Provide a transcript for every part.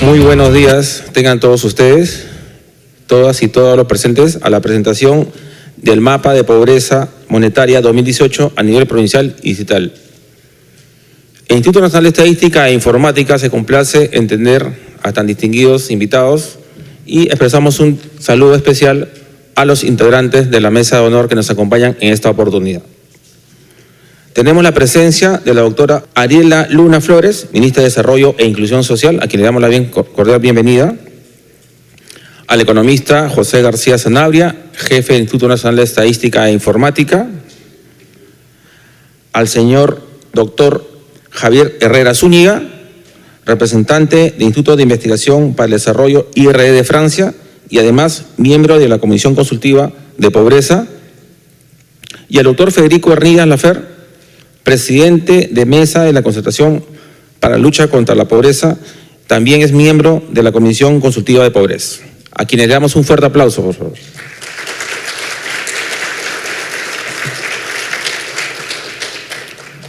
Muy buenos días, tengan todos ustedes, todas y todos los presentes, a la presentación del Mapa de Pobreza Monetaria 2018 a nivel provincial y distrital. El Instituto Nacional de Estadística e Informática se complace en tener a tan distinguidos invitados y expresamos un saludo especial a los integrantes de la mesa de honor que nos acompañan en esta oportunidad. Tenemos la presencia de la doctora Ariela Luna Flores, ministra de Desarrollo e Inclusión Social, a quien le damos la cordial bienvenida. Al economista José García Sanabria, jefe del Instituto Nacional de Estadística e Informática. Al señor doctor Javier Herrera Zúñiga, representante del Instituto de Investigación para el Desarrollo IRD de Francia y además miembro de la Comisión Consultiva de Pobreza. Y al doctor Federico Hernías Lafer, presidente de Mesa de la Concertación para la Lucha contra la Pobreza, también es miembro de la Comisión Consultiva de Pobreza. A quienes le damos un fuerte aplauso, por favor.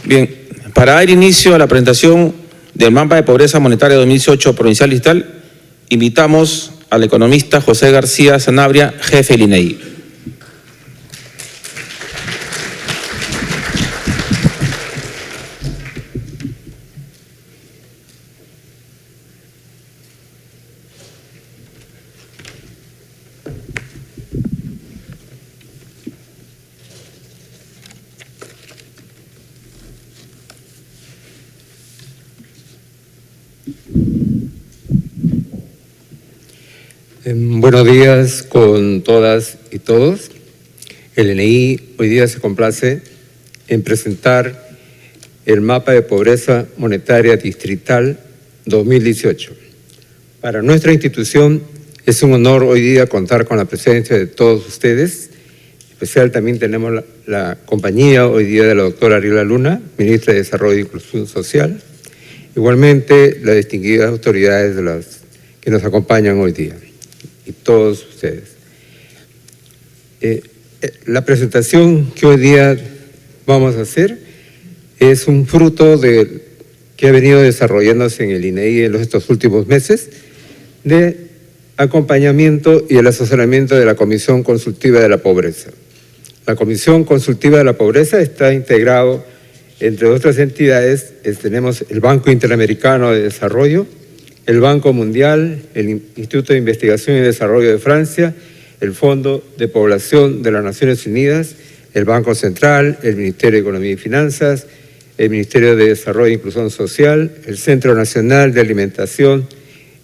Bien, para dar inicio a la presentación del Mapa de Pobreza Monetaria 2018 provincial y distrital, invitamos al economista José García Sanabria, jefe del INEI. Buenos días con todas y todos. El INEI hoy día se complace en presentar el Mapa de Pobreza Monetaria Distrital 2018. Para nuestra institución es un honor hoy día contar con la presencia de todos ustedes. En especial también tenemos la compañía hoy día de la doctora Ariela Luna, ministra de Desarrollo e Inclusión Social. Igualmente las distinguidas autoridades de las que nos acompañan hoy día. Y todos ustedes. La presentación que hoy día vamos a hacer es un fruto que ha venido desarrollándose en el INEI en estos últimos meses de acompañamiento y el asesoramiento de la Comisión Consultiva de la Pobreza. La Comisión Consultiva de la Pobreza está integrado, entre otras entidades, tenemos el Banco Interamericano de Desarrollo, el Banco Mundial, el Instituto de Investigación y Desarrollo de Francia, el Fondo de Población de las Naciones Unidas, el Banco Central, el Ministerio de Economía y Finanzas, el Ministerio de Desarrollo e Inclusión Social, el Centro Nacional de Alimentación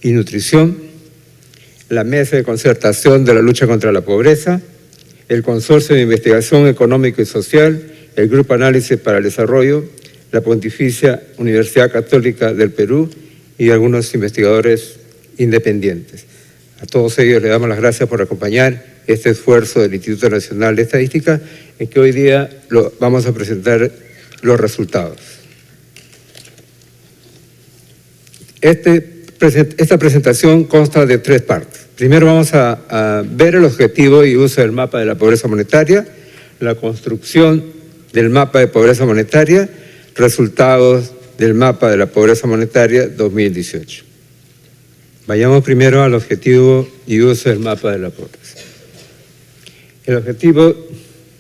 y Nutrición, la Mesa de Concertación de la Lucha contra la Pobreza, el Consorcio de Investigación Económica y Social, el Grupo Análisis para el Desarrollo, la Pontificia Universidad Católica del Perú, y algunos investigadores independientes. A todos ellos les damos las gracias por acompañar este esfuerzo del Instituto Nacional de Estadística, en que hoy día vamos a presentar los resultados. Esta presentación consta de tres partes. Primero vamos a ver el objetivo y uso del mapa de la pobreza monetaria, la construcción del mapa de pobreza monetaria, resultados del Mapa de la Pobreza Monetaria 2018. Vayamos primero al objetivo y uso del mapa de la pobreza. El objetivo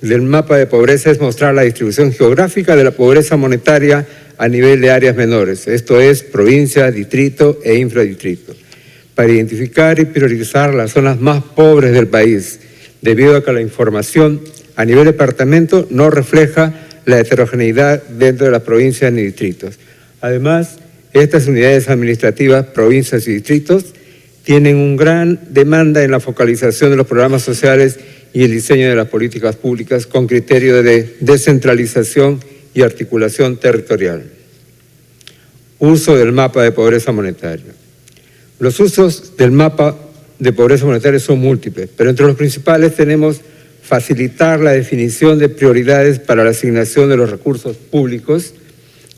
del mapa de pobreza es mostrar la distribución geográfica de la pobreza monetaria a nivel de áreas menores, esto es, provincia, distrito e infradistrito, para identificar y priorizar las zonas más pobres del país, debido a que la información a nivel departamento no refleja la heterogeneidad dentro de las provincias ni distritos. Además, estas unidades administrativas, provincias y distritos, tienen una gran demanda en la focalización de los programas sociales y el diseño de las políticas públicas con criterio de descentralización y articulación territorial. Uso del mapa de pobreza monetaria. Los usos del mapa de pobreza monetaria son múltiples, pero entre los principales tenemos facilitar la definición de prioridades para la asignación de los recursos públicos,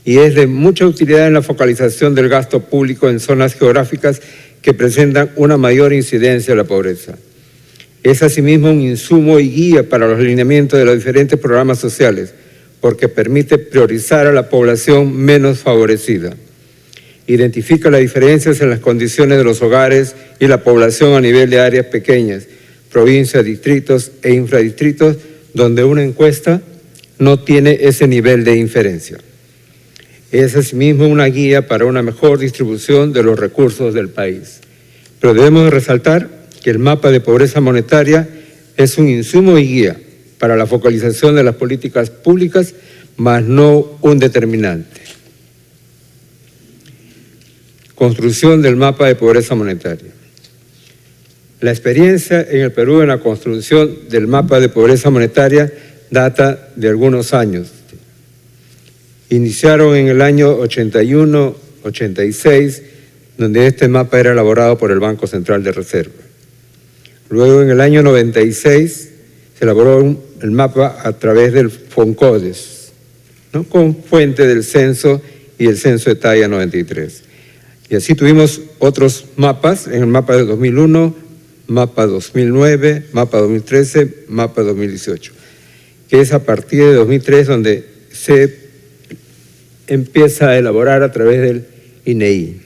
y es de mucha utilidad en la focalización del gasto público en zonas geográficas que presentan una mayor incidencia de la pobreza. Es asimismo un insumo y guía para los alineamientos de los diferentes programas sociales, porque permite priorizar a la población menos favorecida. Identifica las diferencias en las condiciones de los hogares y la población a nivel de áreas pequeñas, provincias, distritos e infradistritos, donde una encuesta no tiene ese nivel de inferencia. Es asimismo una guía para una mejor distribución de los recursos del país. Pero debemos resaltar que el mapa de pobreza monetaria es un insumo y guía para la focalización de las políticas públicas, mas no un determinante. Construcción del mapa de pobreza monetaria. La experiencia en el Perú en la construcción del mapa de pobreza monetaria data de algunos años. Iniciaron en el año 81, 86, donde este mapa era elaborado por el Banco Central de Reserva. Luego, en el año 96, se elaboró el mapa a través del FONCODES, ¿no?, con fuente del censo y el censo de talla 93. Y así tuvimos otros mapas, en el mapa de 2001, mapa 2009, mapa 2013, mapa 2018, que es a partir de 2003 donde se empieza a elaborar a través del INEI,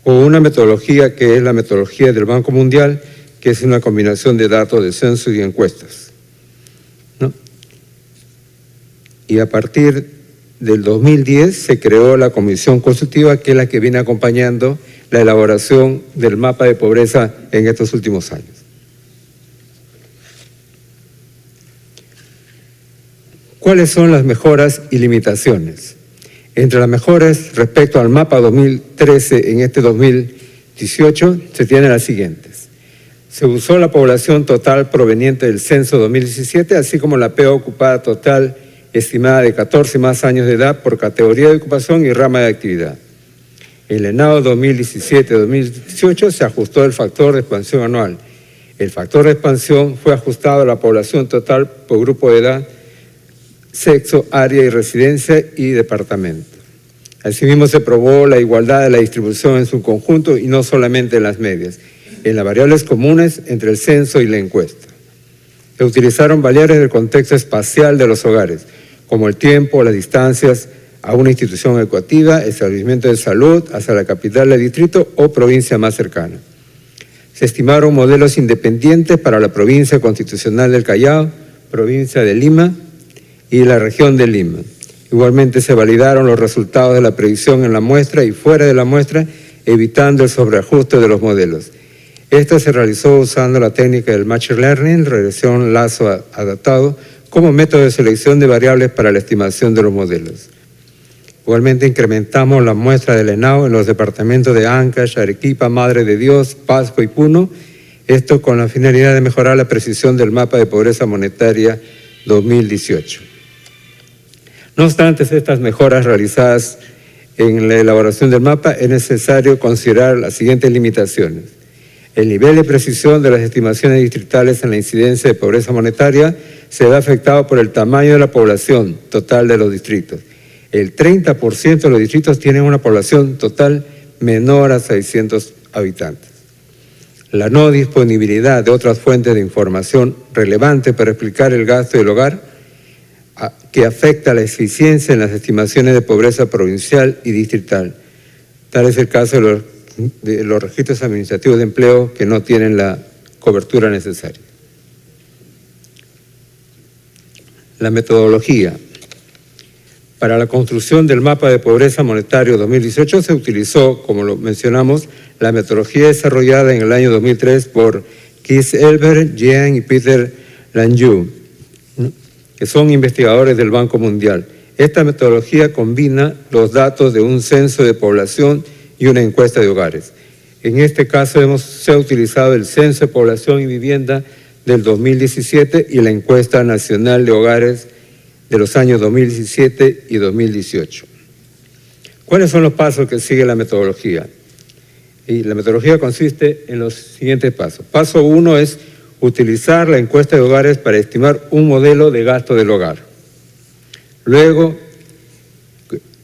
con una metodología que es la metodología del Banco Mundial, que es una combinación de datos de censo y encuestas, ¿no? Y a partir del 2010 se creó la Comisión Consultiva, que es la que viene acompañando la elaboración del mapa de pobreza en estos últimos años. ¿Cuáles son las mejoras y limitaciones? Entre las mejoras respecto al mapa 2013 en este 2018 se tienen las siguientes. Se usó la población total proveniente del censo 2017, así como la PEA ocupada total estimada de 14 más años de edad por categoría de ocupación y rama de actividad. En el ENAO 2017-2018 se ajustó el factor de expansión anual. El factor de expansión fue ajustado a la población total por grupo de edad, sexo, área y residencia y departamento. Asimismo, se probó la igualdad de la distribución en su conjunto y no solamente en las medias, en las variables comunes entre el censo y la encuesta. Se utilizaron variables del contexto espacial de los hogares, como el tiempo, las distancias a una institución educativa, establecimiento de salud, hacia la capital del distrito o provincia más cercana. Se estimaron modelos independientes para la provincia constitucional del Callao, provincia de Lima y la región de Lima. Igualmente se validaron los resultados de la predicción en la muestra y fuera de la muestra, evitando el sobreajuste de los modelos. Esto se realizó usando la técnica del Machine Learning, regresión lazo adaptado, como método de selección de variables para la estimación de los modelos. Igualmente incrementamos la muestra del ENAO en los departamentos de Ancash, Arequipa, Madre de Dios, Pasco y Puno, esto con la finalidad de mejorar la precisión del mapa de pobreza monetaria 2018. No obstante estas mejoras realizadas en la elaboración del mapa, es necesario considerar las siguientes limitaciones. El nivel de precisión de las estimaciones distritales en la incidencia de pobreza monetaria se ve afectado por el tamaño de la población total de los distritos. El 30% de los distritos tienen una población total menor a 600 habitantes. La no disponibilidad de otras fuentes de información relevantes para explicar el gasto del hogar, que afecta la eficiencia en las estimaciones de pobreza provincial y distrital. Tal es el caso de los registros administrativos de empleo que no tienen la cobertura necesaria. La metodología. Para la construcción del mapa de pobreza monetario 2018 se utilizó, como lo mencionamos, la metodología desarrollada en el año 2003 por Keith Elber, Jean y Peter Langeau, que son investigadores del Banco Mundial. Esta metodología combina los datos de un censo de población y una encuesta de hogares. En este caso se ha utilizado el Censo de Población y Vivienda del 2017 y la Encuesta Nacional de Hogares de los años 2017 y 2018. ¿Cuáles son los pasos que sigue la metodología? Y la metodología consiste en los siguientes pasos. Paso 1 es utilizar la encuesta de hogares para estimar un modelo de gasto del hogar. Luego,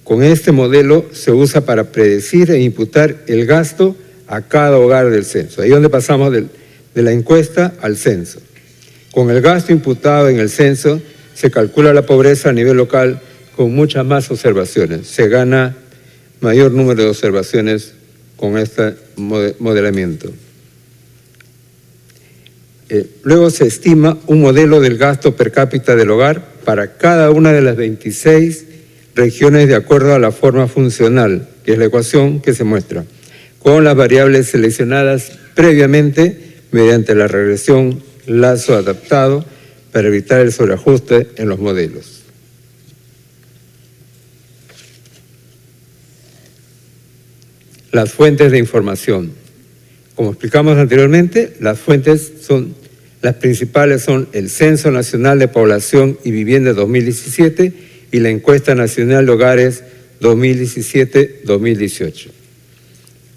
con este modelo se usa para predecir e imputar el gasto a cada hogar del censo. Ahí es donde pasamos de la encuesta al censo. Con el gasto imputado en el censo se calcula la pobreza a nivel local con muchas más observaciones. Se gana mayor número de observaciones con este modelamiento. Luego se estima un modelo del gasto per cápita del hogar para cada una de las 26 regiones de acuerdo a la forma funcional, que es la ecuación que se muestra, con las variables seleccionadas previamente mediante la regresión lazo adaptado para evitar el sobreajuste en los modelos. Las fuentes de información. Como explicamos anteriormente, las principales son el Censo Nacional de Población y Vivienda 2017 y la Encuesta Nacional de Hogares 2017-2018.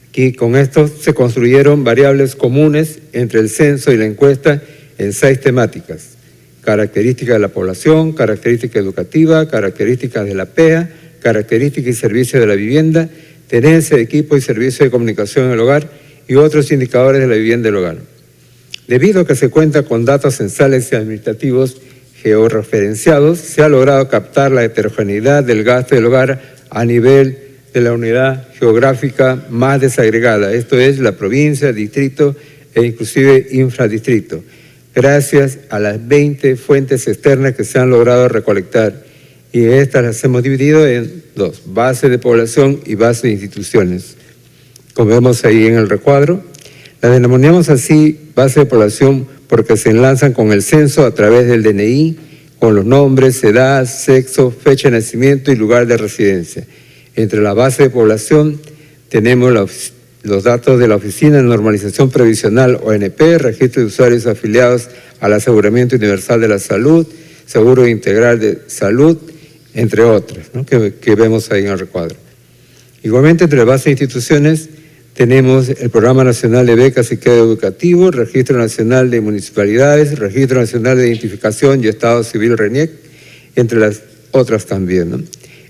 Aquí con esto se construyeron variables comunes entre el censo y la encuesta en 6 temáticas: características de la población, característica educativa, características de la PEA, características y servicios de la vivienda, tenencia de equipo y servicios de comunicación en el hogar y otros indicadores de la vivienda del hogar. Debido a que se cuenta con datos censales y administrativos georreferenciados, se ha logrado captar la heterogeneidad del gasto del hogar a nivel de la unidad geográfica más desagregada, esto es, la provincia, distrito e inclusive infradistrito, gracias a las 20 fuentes externas que se han logrado recolectar. Y estas las hemos dividido en 2, base de población y base de instituciones. Como vemos ahí en el recuadro, la denominamos así base de población porque se enlazan con el censo a través del DNI, con los nombres, edad, sexo, fecha de nacimiento y lugar de residencia. Entre la base de población tenemos los datos de la Oficina de Normalización Previsional, ONP, registro de usuarios afiliados al Aseguramiento Universal de la Salud, Seguro Integral de Salud, entre otras, ¿no? que vemos ahí en el recuadro. Igualmente, entre las bases de instituciones tenemos el Programa Nacional de Becas y Crédito Educativo, Registro Nacional de Municipalidades, Registro Nacional de Identificación y Estado Civil RENIEC, entre las otras también, ¿no?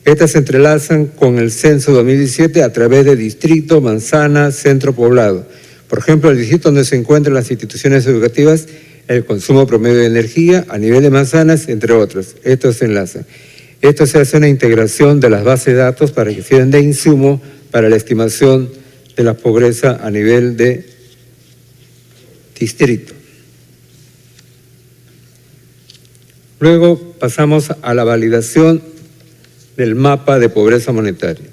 Estas se entrelazan con el Censo 2017 a través de distrito, manzana, centro poblado. Por ejemplo, el distrito donde se encuentran las instituciones educativas, el consumo promedio de energía a nivel de manzanas, entre otros. Estos se enlazan. Esto se hace una integración de las bases de datos para que sirvan de insumo para la estimación de la pobreza a nivel de distrito. Luego pasamos a la validación del mapa de pobreza monetaria.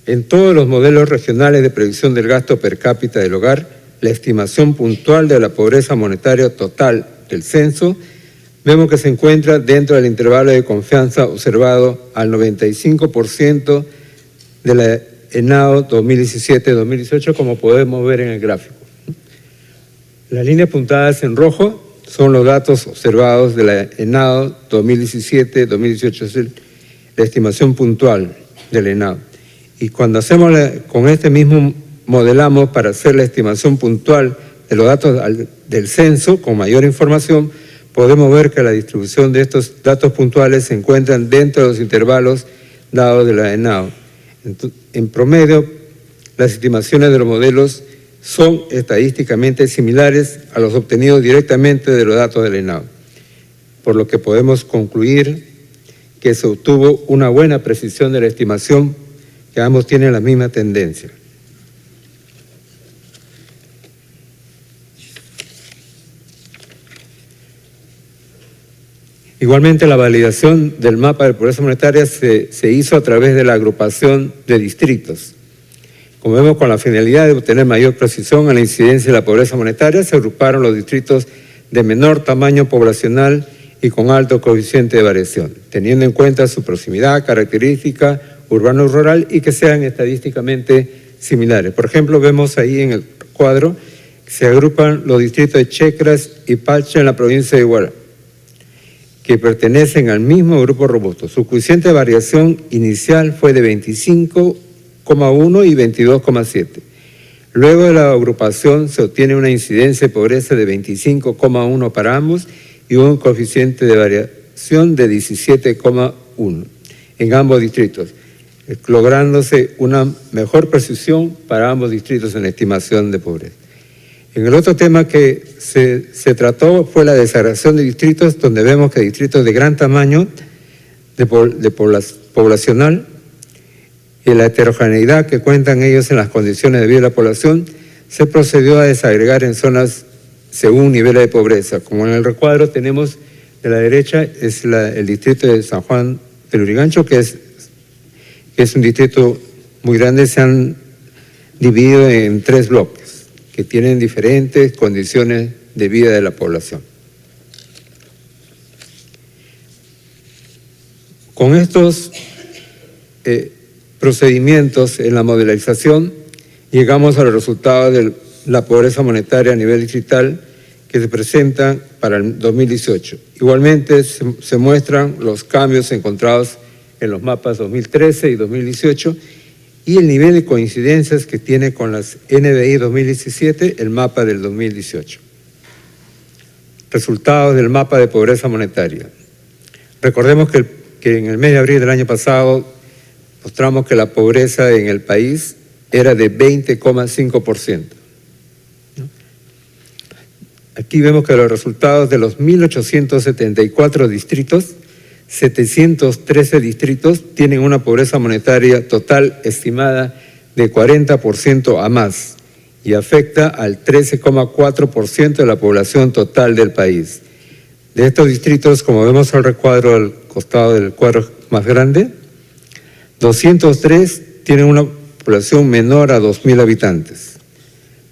En todos los modelos regionales de predicción del gasto per cápita del hogar, la estimación puntual de la pobreza monetaria total del censo, vemos que se encuentra dentro del intervalo de confianza observado al 95% de la ENAO 2017-2018, como podemos ver en el gráfico. Las líneas puntadas en rojo son los datos observados de la ENAO 2017-2018, es la estimación puntual del ENAO. Y cuando hacemos con este mismo modelamos para hacer la estimación puntual de los datos del censo con mayor información, podemos ver que la distribución de estos datos puntuales se encuentran dentro de los intervalos dados de la ENAO. En promedio, las estimaciones de los modelos son estadísticamente similares a los obtenidos directamente de los datos del ENAO, por lo que podemos concluir que se obtuvo una buena precisión de la estimación, que ambos tienen la misma tendencia. Igualmente, la validación del mapa de pobreza monetaria se hizo a través de la agrupación de distritos. Como vemos, con la finalidad de obtener mayor precisión a la incidencia de la pobreza monetaria, se agruparon los distritos de menor tamaño poblacional y con alto coeficiente de variación, teniendo en cuenta su proximidad, característica urbano-rural y que sean estadísticamente similares. Por ejemplo, vemos ahí en el cuadro que se agrupan los distritos de Checras y Palcha en la provincia de Huara, que pertenecen al mismo grupo robusto. Su coeficiente de variación inicial fue de 25,1 y 22,7. Luego de la agrupación se obtiene una incidencia de pobreza de 25,1 para ambos y un coeficiente de variación de 17,1 en ambos distritos, lográndose una mejor precisión para ambos distritos en la estimación de pobreza. En el otro tema que se trató fue la desagregación de distritos, donde vemos que distritos de gran tamaño poblacional y la heterogeneidad que cuentan ellos en las condiciones de vida de la población, se procedió a desagregar en zonas según niveles de pobreza. Como en el recuadro tenemos de la derecha es el distrito de San Juan del Lurigancho, que es un distrito muy grande. Se han dividido en 3 bloques que tienen diferentes condiciones de vida de la población. Con estos procedimientos en la modelización llegamos a los resultados de la pobreza monetaria a nivel distrital que se presentan para el 2018. Igualmente se muestran los cambios encontrados en los mapas 2013 y 2018 y el nivel de coincidencias que tiene con las NBI 2017, el mapa del 2018. Resultados del mapa de pobreza monetaria. Recordemos que en el mes de abril del año pasado mostramos que la pobreza en el país era de 20,5%. Aquí vemos que los resultados de los 1.874 distritos, 713 distritos tienen una pobreza monetaria total estimada de 40% a más y afecta al 13,4% de la población total del país. De estos distritos, como vemos al recuadro al costado del cuadro más grande, 203 tienen una población menor a 2.000 habitantes.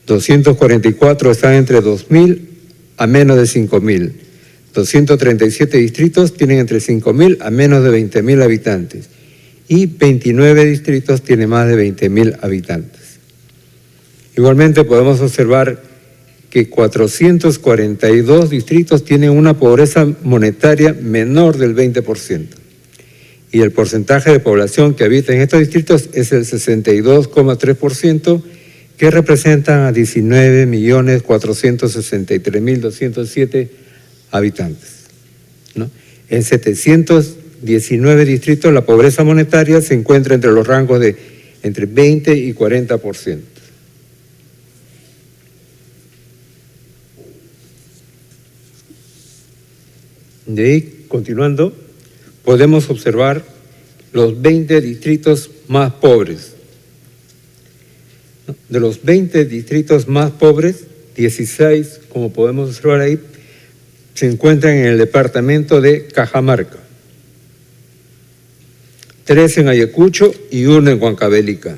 244 están entre 2.000 a menos de 5.000. 237 distritos tienen entre 5.000 a menos de 20.000 habitantes. Y 29 distritos tienen más de 20.000 habitantes. Igualmente podemos observar que 442 distritos tienen una pobreza monetaria menor del 20%. Y el porcentaje de población que habita en estos distritos es el 62,3%, que representan a 19.463.207 habitantes, ¿no? En 719 distritos la pobreza monetaria se encuentra entre los rangos de entre 20 y 40%. De ahí, continuando, podemos observar los 20 distritos más pobres. De los 20 distritos más pobres, 16, como podemos observar ahí, se encuentran en el departamento de Cajamarca, 3 en Ayacucho y 1 en Huancavelica.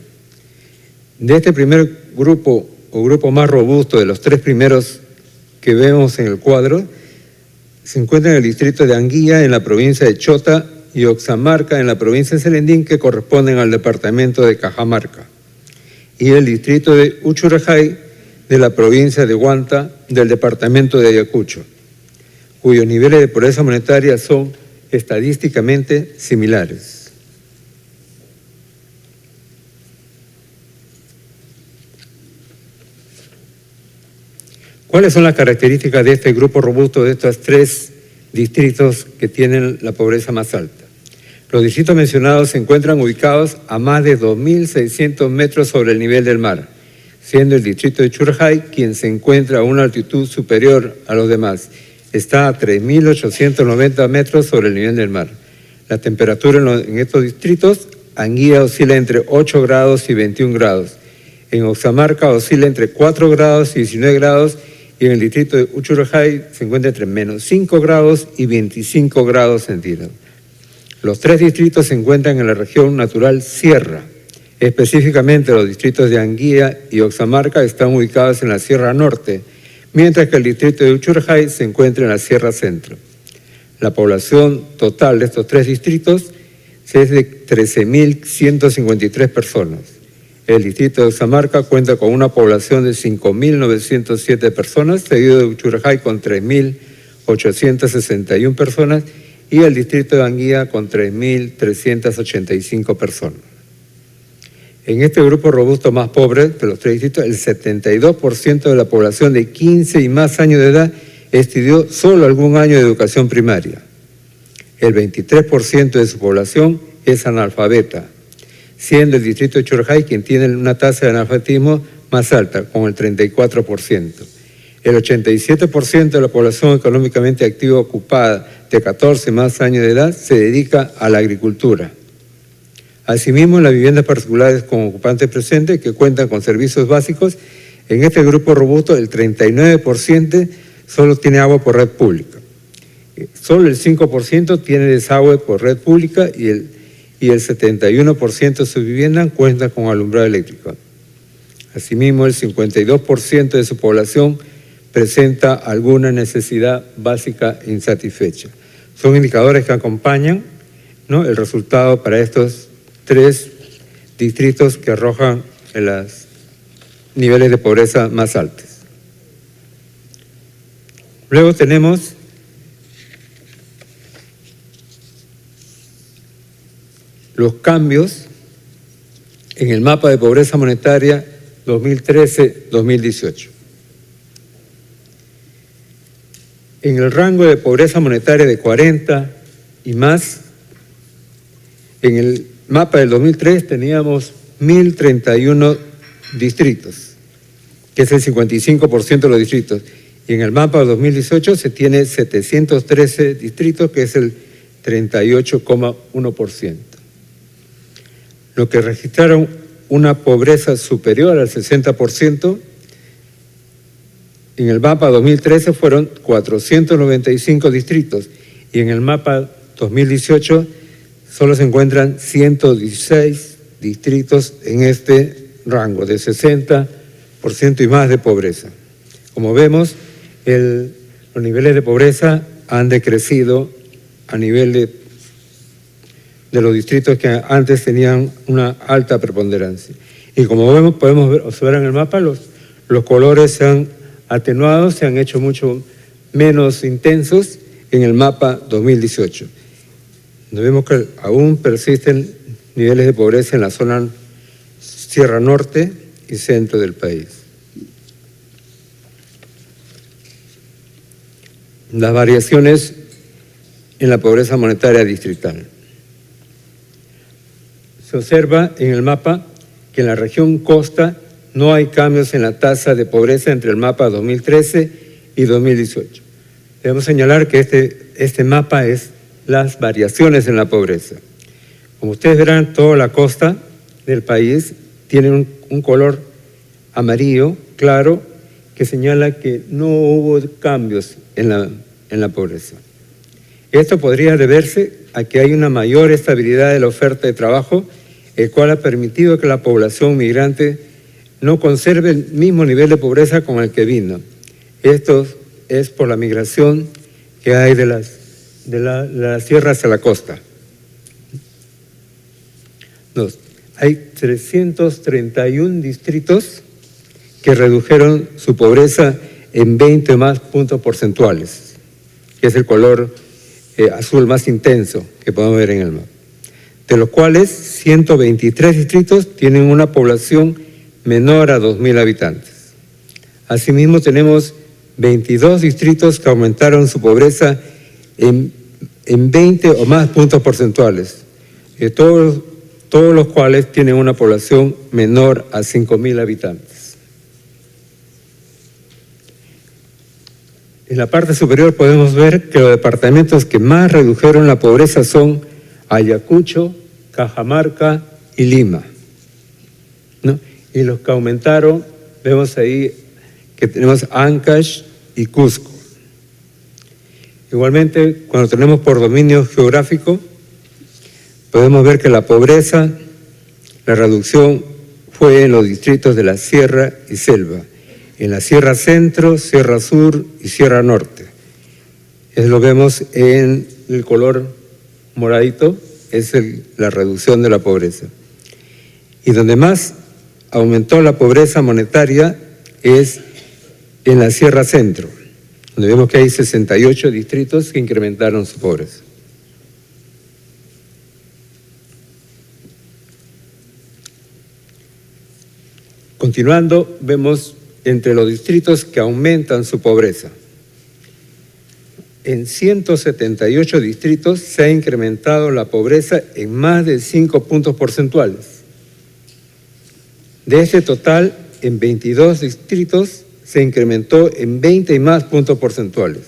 De este primer grupo, o grupo más robusto de los 3 primeros que vemos en el cuadro, se encuentra en el distrito de Anguía, en la provincia de Chota, y Oxamarca, en la provincia de Selendín, que corresponden al departamento de Cajamarca, y el distrito de Uchurajay, de la provincia de Huanta, del departamento de Ayacucho, cuyos niveles de pobreza monetaria son estadísticamente similares. ¿Cuáles son las características de este grupo robusto de estos 3 distritos que tienen la pobreza más alta? Los distritos mencionados se encuentran ubicados a más de 2.600 metros sobre el nivel del mar, siendo el distrito de Churajay quien se encuentra a una altitud superior a los demás. Está a 3.890 metros sobre el nivel del mar. La temperatura en estos distritos, Anguía oscila entre 8 grados y 21 grados. En Oxamarca oscila entre 4 grados y 19 grados, y en el distrito de Uchurajay se encuentra entre menos 5 grados y 25 grados centígrados. Los 3 distritos se encuentran en la región natural Sierra. Específicamente los distritos de Anguía y Oxamarca están ubicados en la Sierra Norte, mientras que el distrito de Uchurajay se encuentra en la Sierra Centro. La población total de estos 3 distritos es de 13.153 personas. El distrito de Oxamarca cuenta con una población de 5.907 personas, seguido de Uchurajay con 3.861 personas y el distrito de Anguía con 3.385 personas. En este grupo robusto más pobre de los 3 distritos, el 72% de la población de 15 y más años de edad estudió solo algún año de educación primaria. El 23% de su población es analfabeta, siendo el distrito de Churajay quien tiene una tasa de analfabetismo más alta, con el 34%. El 87% de la población económicamente activa ocupada de 14 más años de edad se dedica a la agricultura. Asimismo, en las viviendas particulares con ocupantes presentes que cuentan con servicios básicos, en este grupo robusto el 39% solo tiene agua por red pública. Solo el 5% tiene desagüe por red pública y el 71% de sus viviendas cuentan con alumbrado eléctrico. Asimismo, el 52% de su población presenta alguna necesidad básica insatisfecha. Son indicadores que acompañan, ¿no?, el resultado para estos 3 distritos que arrojan los niveles de pobreza más altos. Luego tenemos los cambios en el mapa de pobreza monetaria 2013-2018. En el rango de pobreza monetaria de 40 y más, en el mapa del 2003 teníamos 1.031 distritos, que es el 55% de los distritos. Y en el mapa de 2018 se tiene 713 distritos, que es el 38,1%. Los que registraron una pobreza superior al 60%, en el mapa 2013 fueron 495 distritos y en el mapa 2018 solo se encuentran 116 distritos en este rango de 60% y más de pobreza. Como vemos, los niveles de pobreza han decrecido a nivel de los distritos que antes tenían una alta preponderancia. Y como vemos, podemos observar en el mapa, los colores se han atenuado, se han hecho mucho menos intensos en el mapa 2018. Vemos que aún persisten niveles de pobreza en la zona Sierra Norte y centro del país. Las variaciones en la pobreza monetaria distrital. Se observa en el mapa que en la región costa no hay cambios en la tasa de pobreza entre el mapa 2013 y 2018. Debemos señalar que este mapa es las variaciones en la pobreza. Como ustedes verán, toda la costa del país tiene un color amarillo claro que señala que no hubo cambios en la pobreza. Esto podría deberse a que hay una mayor estabilidad de la oferta de trabajo, el cual ha permitido que la población migrante no conserve el mismo nivel de pobreza con el que vino. Esto es por la migración que hay de la sierra hacia la costa. Hay 331 distritos que redujeron su pobreza en 20 más puntos porcentuales, que es el color azul más intenso que podemos ver en el mapa, de los cuales 123 distritos tienen una población menor a 2.000 habitantes. Asimismo, tenemos 22 distritos que aumentaron su pobreza en 20 o más puntos porcentuales, todos los cuales tienen una población menor a 5.000 habitantes. En la parte superior podemos ver que los departamentos que más redujeron la pobreza son Ayacucho, Cajamarca y Lima, ¿no? Y los que aumentaron, vemos ahí que tenemos Ancash y Cusco. Igualmente, cuando tenemos por dominio geográfico, podemos ver que la pobreza, la reducción fue en los distritos de la Sierra y Selva, en la Sierra Centro, Sierra Sur y Sierra Norte. Eso lo vemos en el color moradito, es la reducción de la pobreza. Y donde más aumentó la pobreza monetaria es en la Sierra Centro, donde vemos que hay 68 distritos que incrementaron su pobreza. Continuando, vemos entre los distritos que aumentan su pobreza. En 178 distritos se ha incrementado la pobreza en más de 5 puntos porcentuales. De este total, en 22 distritos se incrementó en 20 y más puntos porcentuales.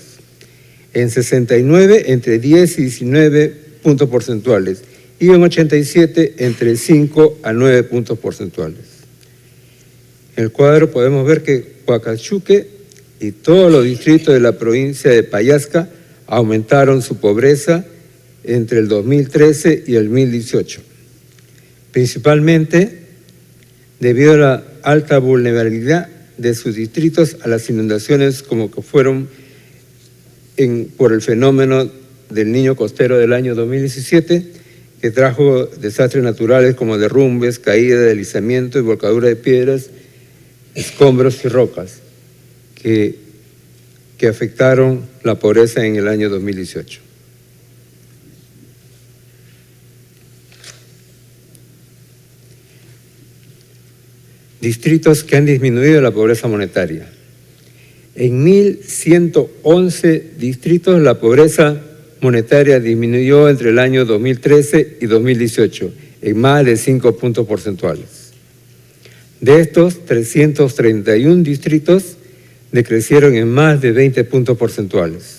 En 69, entre 10 y 19 puntos porcentuales. y en 87 entre 5 a 9 puntos porcentuales. En el cuadro podemos ver que Huacachuque y todos los distritos de la provincia de Pallasca aumentaron su pobreza entre el 2013 y el 2018, principalmente debido a la alta vulnerabilidad de sus distritos a las inundaciones como que fueron por el fenómeno del Niño Costero del año 2017, que trajo desastres naturales como derrumbes, caída, deslizamiento y volcadura de piedras, escombros y rocas, que afectaron la pobreza en el año 2018. Distritos que han disminuido la pobreza monetaria. En 1.111 distritos la pobreza monetaria disminuyó entre el año 2013 y 2018 en más de 5 puntos porcentuales. De estos, 331 distritos decrecieron en más de 20 puntos porcentuales.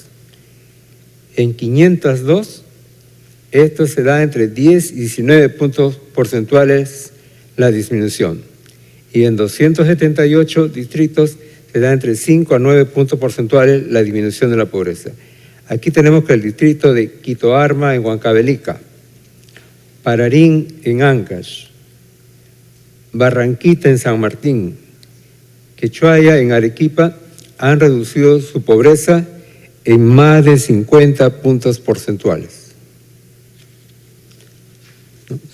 En 502, esto se da entre 10 y 19 puntos porcentuales la disminución. Y en 278 distritos se da entre 5 a 9 puntos porcentuales la disminución de la pobreza. Aquí tenemos que el distrito de Quitoarma en Huancavelica, Pararín en Ancash, Barranquita en San Martín, Quechuaya en Arequipa han reducido su pobreza en más de 50 puntos porcentuales.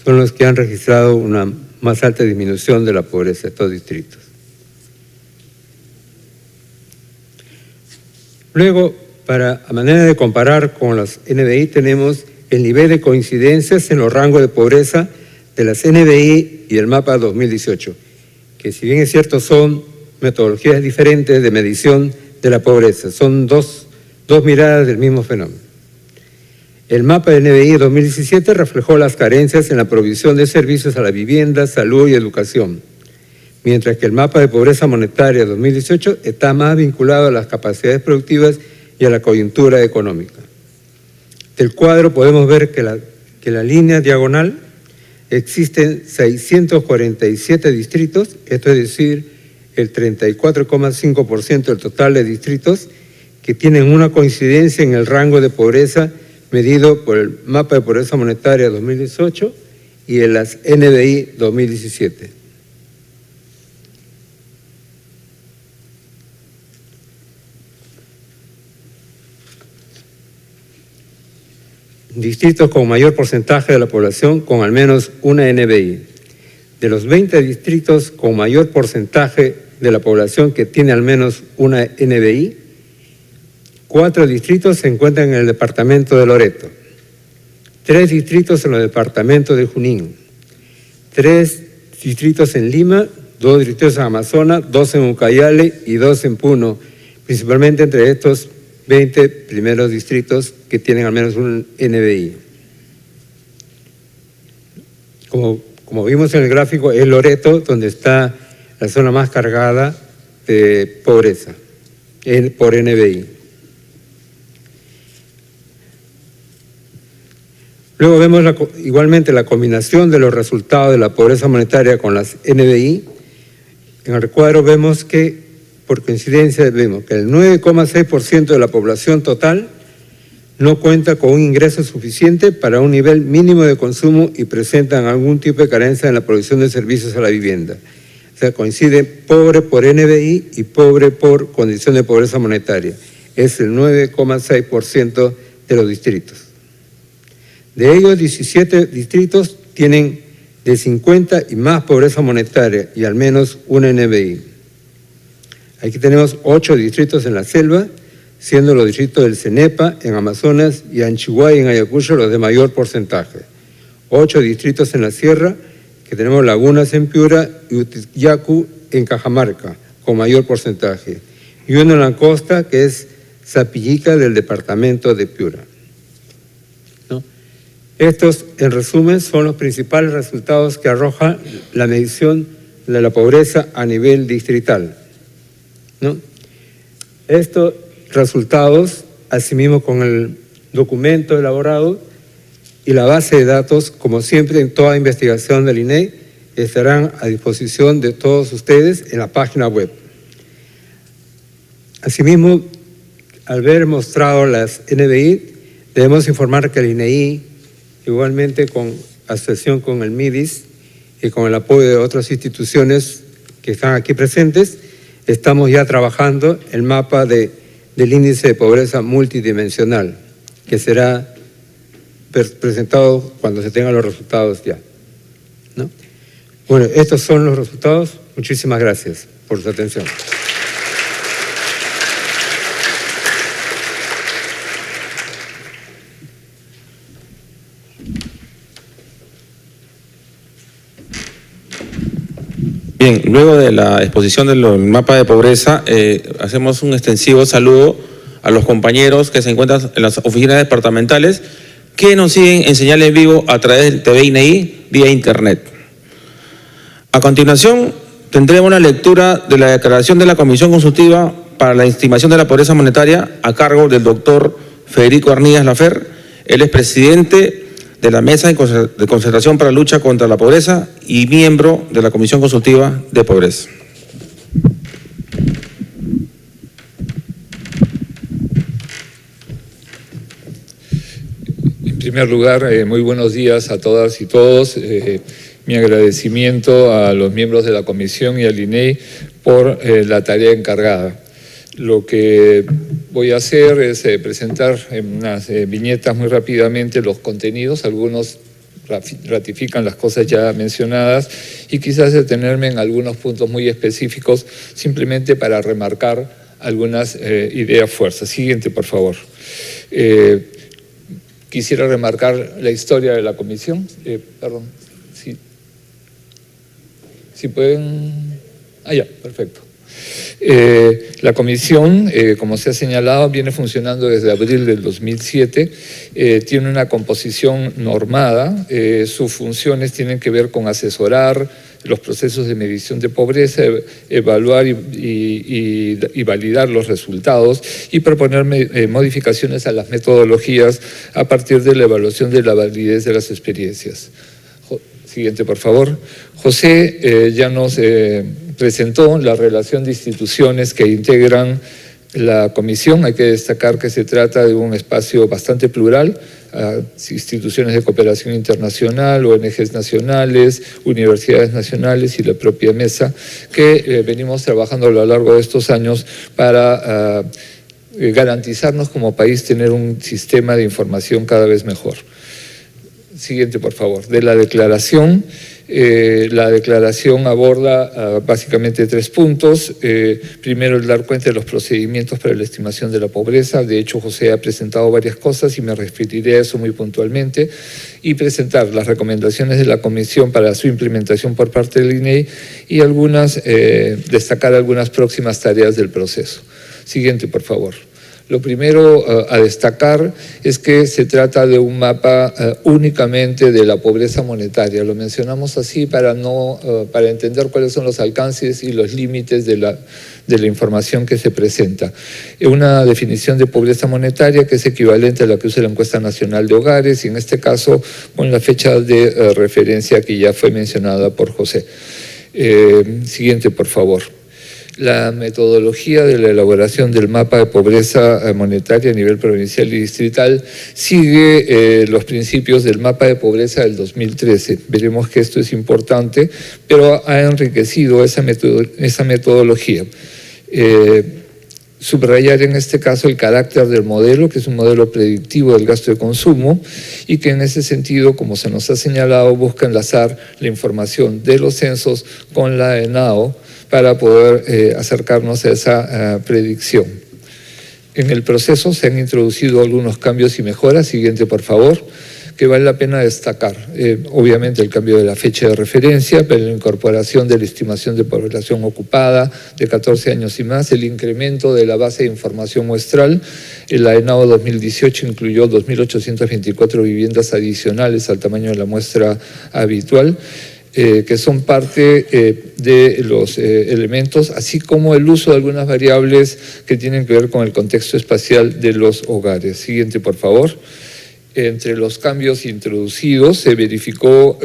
Son los que han registrado una más alta disminución de la pobreza de estos distritos. Luego, a manera de comparar con las NBI, tenemos el nivel de coincidencias en los rangos de pobreza de las NBI y el mapa 2018, que si bien es cierto son metodologías diferentes de medición de la pobreza, son dos miradas del mismo fenómeno. El mapa del NBI 2017 reflejó las carencias en la provisión de servicios a la vivienda, salud y educación, mientras que el mapa de pobreza monetaria 2018 está más vinculado a las capacidades productivas y a la coyuntura económica. Del cuadro podemos ver que la línea diagonal existen 647 distritos, esto es decir, el 34,5% del total de distritos que tienen una coincidencia en el rango de pobreza medido por el mapa de pobreza monetaria 2018 y en las NBI 2017. Distritos con mayor porcentaje de la población con al menos una NBI. De los 20 distritos con mayor porcentaje de la población que tiene al menos una NBI, 4 distritos se encuentran en el departamento de Loreto, 3 distritos en el departamento de Junín, 3 distritos en Lima, 2 distritos en Amazonas, 2 en Ucayali y 2 en Puno, principalmente entre estos 20 primeros distritos que tienen al menos un NBI. Como vimos en el gráfico, es Loreto donde está la zona más cargada de pobreza por NBI. Luego vemos igualmente la combinación de los resultados de la pobreza monetaria con las NBI. En el recuadro vemos que, por coincidencia, vemos que el 9,6% de la población total no cuenta con un ingreso suficiente para un nivel mínimo de consumo y presentan algún tipo de carencia en la provisión de servicios a la vivienda. O sea, coincide pobre por NBI y pobre por condición de pobreza monetaria. Es el 9,6% de los distritos. De ellos, 17 distritos tienen de 50 y más pobreza monetaria y al menos una NBI. Aquí tenemos 8 distritos en la selva, siendo los distritos del Cenepa en Amazonas y Anchihuay en Ayacucho los de mayor porcentaje. 8 distritos en la sierra, que tenemos Lagunas en Piura y Utiyacu en Cajamarca, con mayor porcentaje. Y uno en la costa, que es Sapillica del departamento de Piura. Estos, en resumen, son los principales resultados que arroja la medición de la pobreza a nivel distrital. Estos resultados, asimismo con el documento elaborado, y la base de datos, como siempre en toda investigación del INEI, estarán a disposición de todos ustedes en la página web. Asimismo, al ver mostrado las NBI, debemos informar que el INEI, igualmente con asociación con el MIDIS y con el apoyo de otras instituciones que están aquí presentes, estamos ya trabajando el mapa del índice de pobreza multidimensional, que será presentado cuando se tengan los resultados ya, ¿no? Bueno, estos son los resultados. Muchísimas gracias por su atención. Bien, luego de la exposición del mapa de pobreza, hacemos un extensivo saludo a los compañeros que se encuentran en las oficinas departamentales que nos siguen en señal en vivo a través del TV INEI vía internet. A continuación, tendremos la lectura de la declaración de la Comisión Consultiva para la Estimación de la Pobreza Monetaria a cargo del doctor Federico Arnillas Lafer. Él es presidente de la Mesa de Concertación para la Lucha contra la Pobreza y miembro de la Comisión Consultiva de Pobreza. En primer lugar, muy buenos días a todas y todos. Mi agradecimiento a los miembros de la Comisión y al INEI por la tarea encargada. Lo que voy a hacer es presentar en unas viñetas muy rápidamente los contenidos. Algunos ratifican las cosas ya mencionadas y quizás detenerme en algunos puntos muy específicos simplemente para remarcar algunas ideas fuerzas. Siguiente, por favor. Quisiera remarcar la historia de la comisión. Perdón, si pueden... ya, perfecto. La comisión, como se ha señalado, viene funcionando desde abril del 2007, tiene una composición normada, sus funciones tienen que ver con asesorar los procesos de medición de pobreza, evaluar y validar los resultados y proponer modificaciones a las metodologías a partir de la evaluación de la validez de las experiencias. Siguiente, por favor. José ya nos presentó la relación de instituciones que integran la comisión. Hay que destacar que se trata de un espacio bastante plural, instituciones de cooperación internacional, ONGs nacionales, universidades nacionales y la propia mesa, que venimos trabajando a lo largo de estos años para garantizarnos como país tener un sistema de información cada vez mejor. Siguiente, por favor. De la declaración aborda básicamente 3 puntos. Primero, el dar cuenta de los procedimientos para la estimación de la pobreza. De hecho, José ha presentado varias cosas y me referiré a eso muy puntualmente. Y presentar las recomendaciones de la Comisión para su implementación por parte del INEI y destacar algunas próximas tareas del proceso. Siguiente, por favor. Lo primero a destacar es que se trata de un mapa únicamente de la pobreza monetaria. Lo mencionamos así para entender cuáles son los alcances y los límites de la información que se presenta. Una definición de pobreza monetaria que es equivalente a la que usa la Encuesta Nacional de Hogares y en este caso con la fecha de referencia que ya fue mencionada por José. Siguiente, por favor. La metodología de la elaboración del mapa de pobreza monetaria a nivel provincial y distrital sigue los principios del mapa de pobreza del 2013. Veremos que esto es importante, pero ha enriquecido esa metodología. Subrayar en este caso el carácter del modelo, que es un modelo predictivo del gasto de consumo y que en ese sentido, como se nos ha señalado, busca enlazar la información de los censos con la ENAO para poder acercarnos a esa predicción. En el proceso se han introducido algunos cambios y mejoras. Siguiente, por favor, que vale la pena destacar. Obviamente el cambio de la fecha de referencia, pero la incorporación de la estimación de población ocupada de 14 años y más, el incremento de la base de información muestral. La ENAO 2018 incluyó 2.824 viviendas adicionales al tamaño de la muestra habitual, que son parte de los elementos, así como el uso de algunas variables que tienen que ver con el contexto espacial de los hogares. Siguiente, por favor. Entre los cambios introducidos se verificó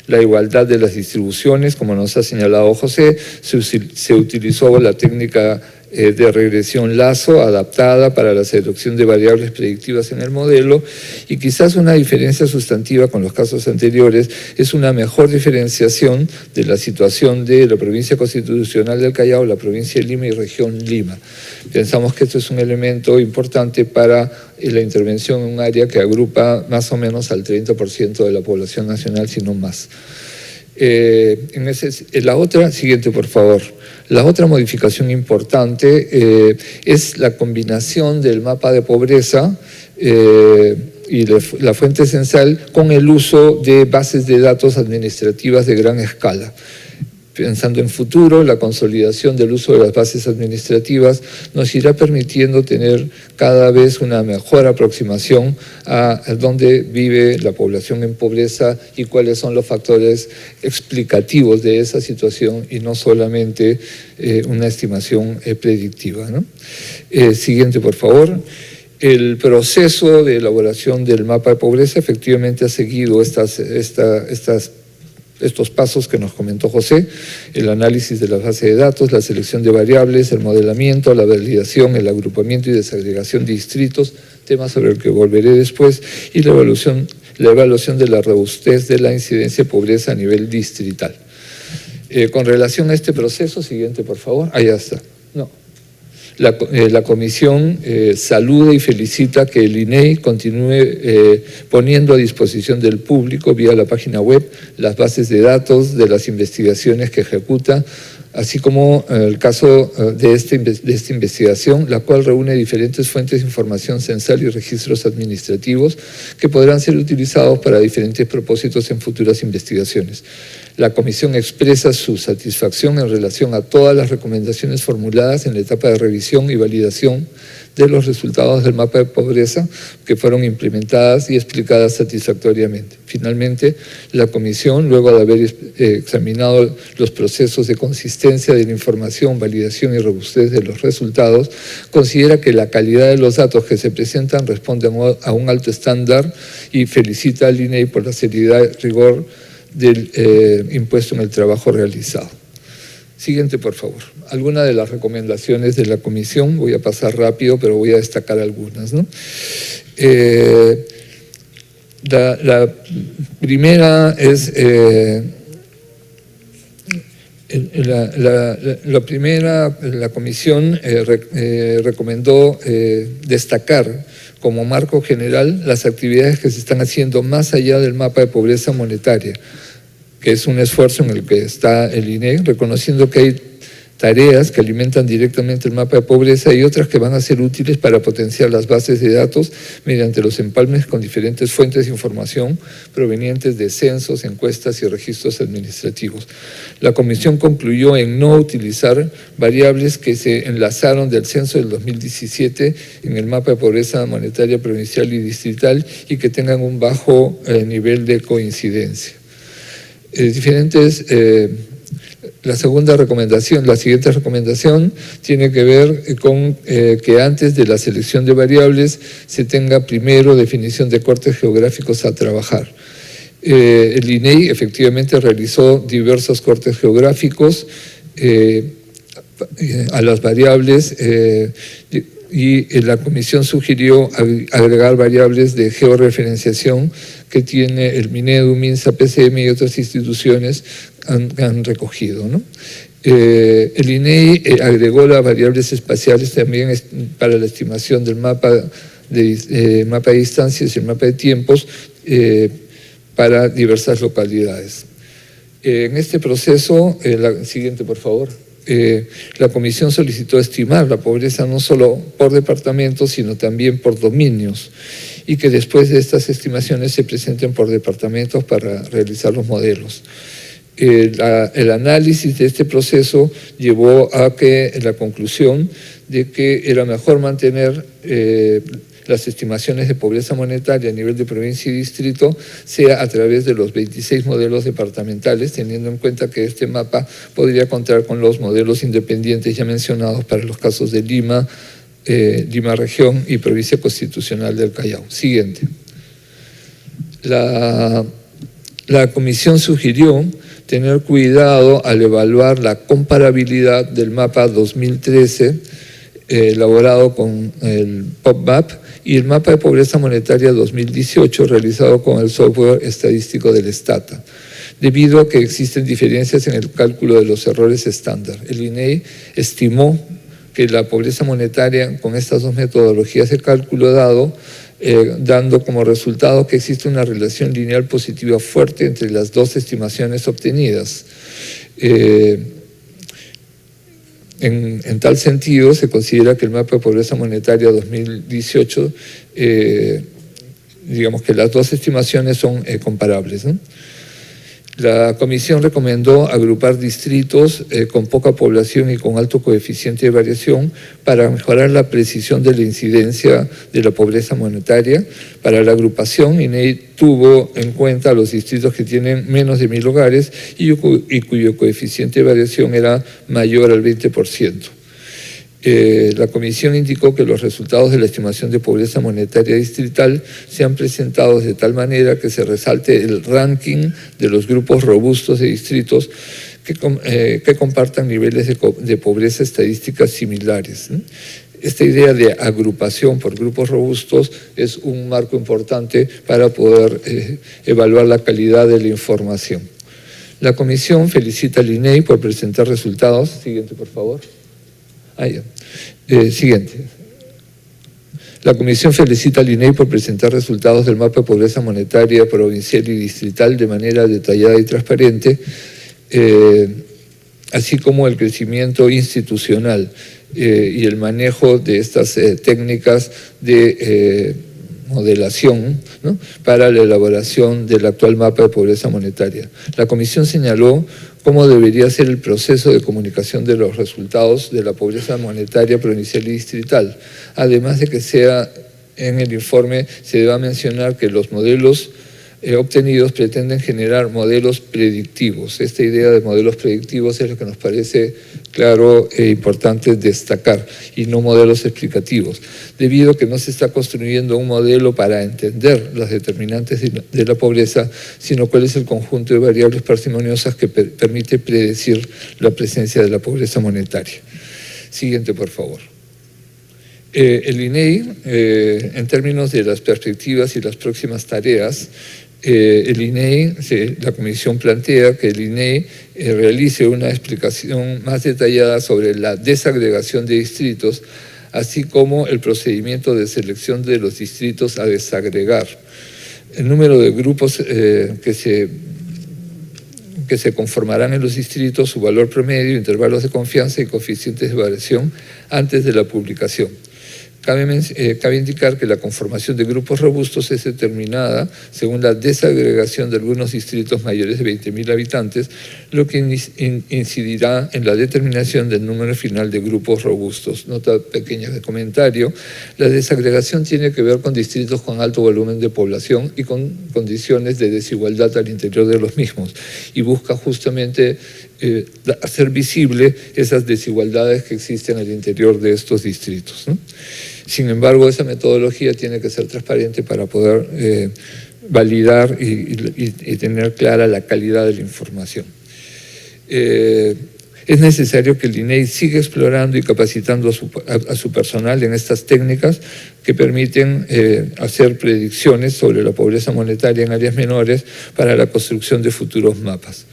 la igualdad de las distribuciones, como nos ha señalado José. Se utilizó la técnica de regresión Lazo adaptada para la selección de variables predictivas en el modelo, y quizás una diferencia sustantiva con los casos anteriores es una mejor diferenciación de la situación de la provincia constitucional del Callao, la provincia de Lima y región Lima. Pensamos que esto es un elemento importante para la intervención en un área que agrupa más o menos al 30% de la población nacional, si no más. Siguiente, por favor. La otra modificación importante es la combinación del mapa de pobreza y la fuente censal con el uso de bases de datos administrativas de gran escala. Pensando en futuro, la consolidación del uso de las bases administrativas nos irá permitiendo tener cada vez una mejor aproximación a dónde vive la población en pobreza y cuáles son los factores explicativos de esa situación, y no solamente una estimación predictiva, ¿no? Siguiente, por favor. El proceso de elaboración del mapa de pobreza efectivamente ha seguido estos pasos que nos comentó José: el análisis de la base de datos, la selección de variables, el modelamiento, la validación, el agrupamiento y desagregación de distritos, tema sobre el que volveré después, y la evaluación de la robustez de la incidencia de pobreza a nivel distrital. Con relación a este proceso, siguiente por favor, ya está. No. La comisión saluda y felicita que el INEI continúe poniendo a disposición del público vía la página web las bases de datos de las investigaciones que ejecuta, así como el caso de esta investigación, la cual reúne diferentes fuentes de información censal y registros administrativos que podrán ser utilizados para diferentes propósitos en futuras investigaciones. La Comisión expresa su satisfacción en relación a todas las recomendaciones formuladas en la etapa de revisión y validación de los resultados del mapa de pobreza que fueron implementadas y explicadas satisfactoriamente. Finalmente, la Comisión, luego de haber examinado los procesos de consistencia de la información, validación y robustez de los resultados, considera que la calidad de los datos que se presentan responde a un alto estándar y felicita al INEI por la seriedad y rigor del impuesto en el trabajo realizado. Siguiente, por favor. Algunas de las recomendaciones de la comisión, voy a pasar rápido, pero voy a destacar algunas, ¿no? La primera es, la comisión recomendó destacar como marco general las actividades que se están haciendo más allá del mapa de pobreza monetaria, que es un esfuerzo en el que está el INEI, reconociendo que hay tareas que alimentan directamente el mapa de pobreza y otras que van a ser útiles para potenciar las bases de datos mediante los empalmes con diferentes fuentes de información provenientes de censos, encuestas y registros administrativos. La comisión concluyó en no utilizar variables que se enlazaron del censo del 2017 en el mapa de pobreza monetaria provincial y distrital y que tengan un bajo nivel de coincidencia. La siguiente recomendación tiene que ver con que antes de la selección de variables se tenga primero definición de cortes geográficos a trabajar. El INEI efectivamente realizó diversos cortes geográficos a las variables y la comisión sugirió agregar variables de georreferenciación que tiene el Minedu, MINSA, PCM y otras instituciones han recogido, ¿no? El INEI agregó las variables espaciales también para la estimación del mapa de distancias y el mapa de tiempos para diversas localidades. En este proceso, siguiente por favor, la comisión solicitó estimar la pobreza no solo por departamentos, sino también por dominios, y que después de estas estimaciones se presenten por departamentos para realizar los modelos. El análisis de este proceso llevó a la conclusión de que era mejor mantener las estimaciones de pobreza monetaria a nivel de provincia y distrito sea a través de los 26 modelos departamentales, teniendo en cuenta que este mapa podría contar con los modelos independientes ya mencionados para los casos de Lima, Lima Región y Provincia Constitucional del Callao. Siguiente. La comisión sugirió tener cuidado al evaluar la comparabilidad del mapa 2013 elaborado con el POPMAP y el mapa de pobreza monetaria 2018 realizado con el software estadístico del Stata, debido a que existen diferencias en el cálculo de los errores estándar. El INEI estimó que la pobreza monetaria con estas dos metodologías de cálculo dando como resultado que existe una relación lineal positiva fuerte entre las dos estimaciones obtenidas. En tal sentido, se considera que el mapa de pobreza monetaria 2018, digamos que las dos estimaciones son comparables, ¿no? La comisión recomendó agrupar distritos con poca población y con alto coeficiente de variación para mejorar la precisión de la incidencia de la pobreza monetaria. Para la agrupación, INEI tuvo en cuenta los distritos que tienen menos de 1.000 hogares y cuyo coeficiente de variación era mayor al 20%. La comisión indicó que los resultados de la estimación de pobreza monetaria distrital se han presentado de tal manera que se resalte el ranking de los grupos robustos de distritos que compartan niveles de pobreza estadísticas similares. Esta idea de agrupación por grupos robustos es un marco importante para poder evaluar la calidad de la información. La comisión felicita al INEI por presentar resultados. Siguiente, por favor. Siguiente. La comisión felicita al INEI por presentar resultados del mapa de pobreza monetaria provincial y distrital de manera detallada y transparente, así como el crecimiento institucional y el manejo de estas técnicas de modelación, ¿no?, para la elaboración del actual mapa de pobreza monetaria. La comisión señaló cómo debería ser el proceso de comunicación de los resultados de la pobreza monetaria provincial y distrital, además de que en el informe se deba mencionar que los modelos obtenidos pretenden generar modelos predictivos. Esta idea de modelos predictivos es lo que nos parece claro e importante destacar, y no modelos explicativos, debido a que no se está construyendo un modelo para entender las determinantes de la pobreza, sino cuál es el conjunto de variables parsimoniosas que permite predecir la presencia de la pobreza monetaria. Siguiente, por favor. El INEI, en términos de las perspectivas y las próximas tareas, la comisión plantea que el INEI realice una explicación más detallada sobre la desagregación de distritos, así como el procedimiento de selección de los distritos a desagregar, el número de grupos que se conformarán en los distritos, su valor promedio, intervalos de confianza y coeficientes de variación antes de la publicación. Cabe indicar que la conformación de grupos robustos es determinada según la desagregación de algunos distritos mayores de 20.000 habitantes, lo que incidirá en la determinación del número final de grupos robustos. Nota pequeña de comentario: la desagregación tiene que ver con distritos con alto volumen de población y con condiciones de desigualdad al interior de los mismos, y busca justamente hacer visible esas desigualdades que existen al interior de estos distritos, ¿no? Sin embargo, esa metodología tiene que ser transparente para poder validar y tener clara la calidad de la información. Es necesario que el INEI siga explorando y capacitando a su personal en estas técnicas que permiten hacer predicciones sobre la pobreza monetaria en áreas menores para la construcción de futuros mapas.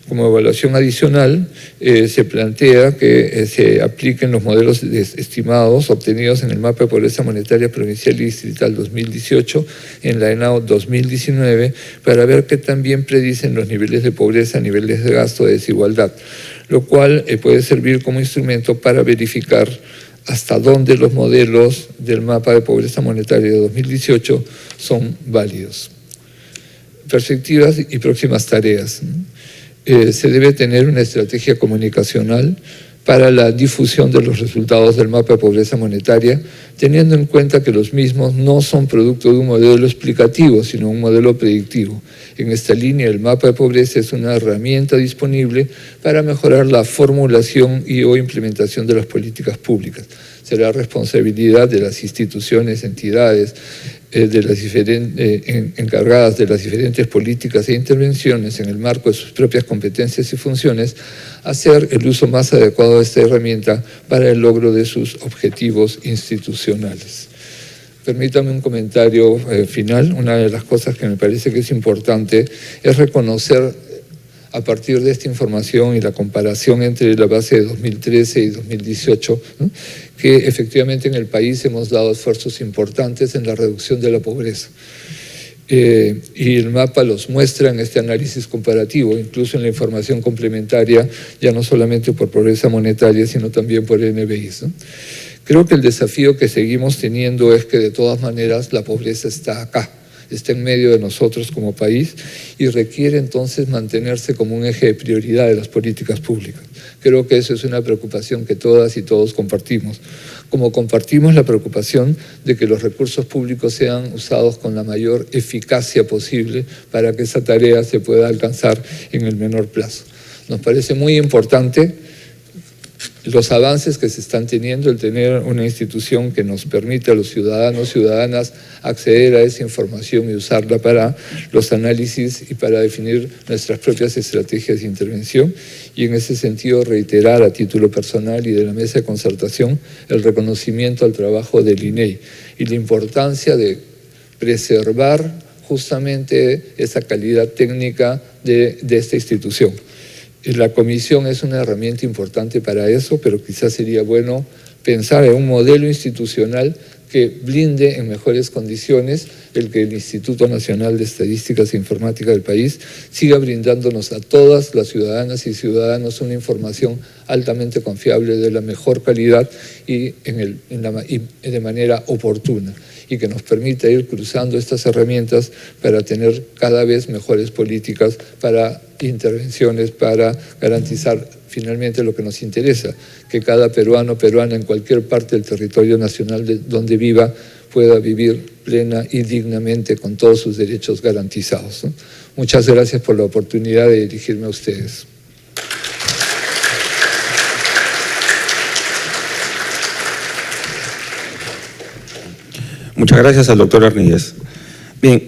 Como evaluación adicional, se plantea que se apliquen los modelos estimados obtenidos en el mapa de pobreza monetaria provincial y distrital 2018 en la ENAO 2019 para ver qué también predicen los niveles de pobreza, niveles de gasto, de desigualdad, lo cual puede servir como instrumento para verificar hasta dónde los modelos del mapa de pobreza monetaria de 2018 son válidos. Perspectivas y próximas tareas. Se debe tener una estrategia comunicacional para la difusión de los resultados del mapa de pobreza monetaria, teniendo en cuenta que los mismos no son producto de un modelo explicativo, sino un modelo predictivo. En esta línea, el mapa de pobreza es una herramienta disponible para mejorar la formulación y o implementación de las políticas públicas. será responsabilidad de las instituciones, entidades, encargadas de las diferentes políticas e intervenciones en el marco de sus propias competencias y funciones, hacer el uso más adecuado de esta herramienta para el logro de sus objetivos institucionales. Permítame un comentario final. Una de las cosas que me parece que es importante es reconocer, a partir de esta información y la comparación entre la base de 2013 y 2018, ¿no?, que efectivamente en el país hemos dado esfuerzos importantes en la reducción de la pobreza. Y el mapa los muestra en este análisis comparativo, incluso en la información complementaria, ya no solamente por pobreza monetaria, sino también por NBIs, ¿no? Creo que el desafío que seguimos teniendo es que de todas maneras la pobreza está acá, está en medio de nosotros como país y requiere entonces mantenerse como un eje de prioridad de las políticas públicas. Creo que eso es una preocupación que todas y todos compartimos, como compartimos la preocupación de que los recursos públicos sean usados con la mayor eficacia posible para que esa tarea se pueda alcanzar en el menor plazo. Nos parece muy importante los avances que se están teniendo, el tener una institución que nos permite a los ciudadanos, ciudadanas acceder a esa información y usarla para los análisis y para definir nuestras propias estrategias de intervención, y en ese sentido reiterar a título personal y de la mesa de concertación el reconocimiento al trabajo del INEI y la importancia de preservar justamente esa calidad técnica de esta institución. La comisión es una herramienta importante para eso, pero quizás sería bueno pensar en un modelo institucional que blinde en mejores condiciones el que el Instituto Nacional de Estadísticas e Informática del país siga brindándonos a todas las ciudadanas y ciudadanos una información altamente confiable de la mejor calidad y de manera oportuna, y que nos permita ir cruzando estas herramientas para tener cada vez mejores políticas para intervenciones, para garantizar finalmente lo que nos interesa, que cada peruano o peruana en cualquier parte del territorio nacional donde viva pueda vivir plena y dignamente con todos sus derechos garantizados, ¿no? Muchas gracias por la oportunidad de dirigirme a ustedes. Muchas gracias al doctor Arniguez. Bien,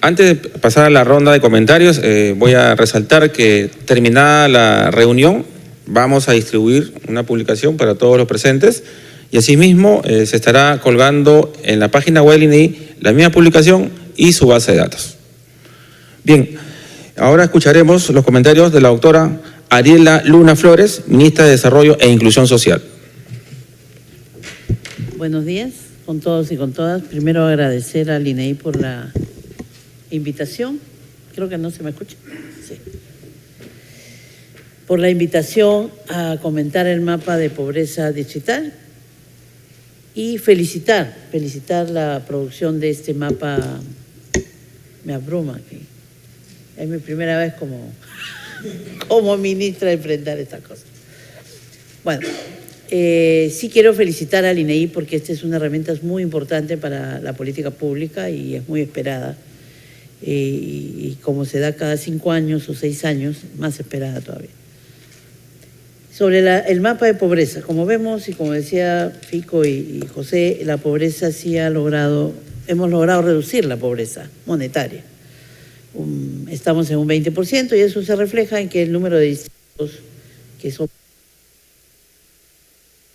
antes de pasar a la ronda de comentarios, voy a resaltar que terminada la reunión vamos a distribuir una publicación para todos los presentes y asimismo se estará colgando en la página web del INEI la misma publicación y su base de datos. Bien, ahora escucharemos los comentarios de la doctora Ariela Luna Flores, ministra de Desarrollo e Inclusión Social. Buenos días con todos y con todas. Primero agradecer al INEI por la invitación. Creo que no se me escucha. Sí. Por la invitación a comentar el mapa de pobreza digital y felicitar la producción de este mapa. Me abruma que es mi primera vez como ministra de enfrentar estas cosas. Bueno, sí quiero felicitar al INEI porque esta es una herramienta muy importante para la política pública y es muy esperada. Y como se da cada 5 años o 6 años, más esperada todavía. Sobre el mapa de pobreza, como vemos y como decía Fico y José, la pobreza sí hemos logrado reducir la pobreza monetaria. Estamos en un 20% y eso se refleja en que el número de distritos que son...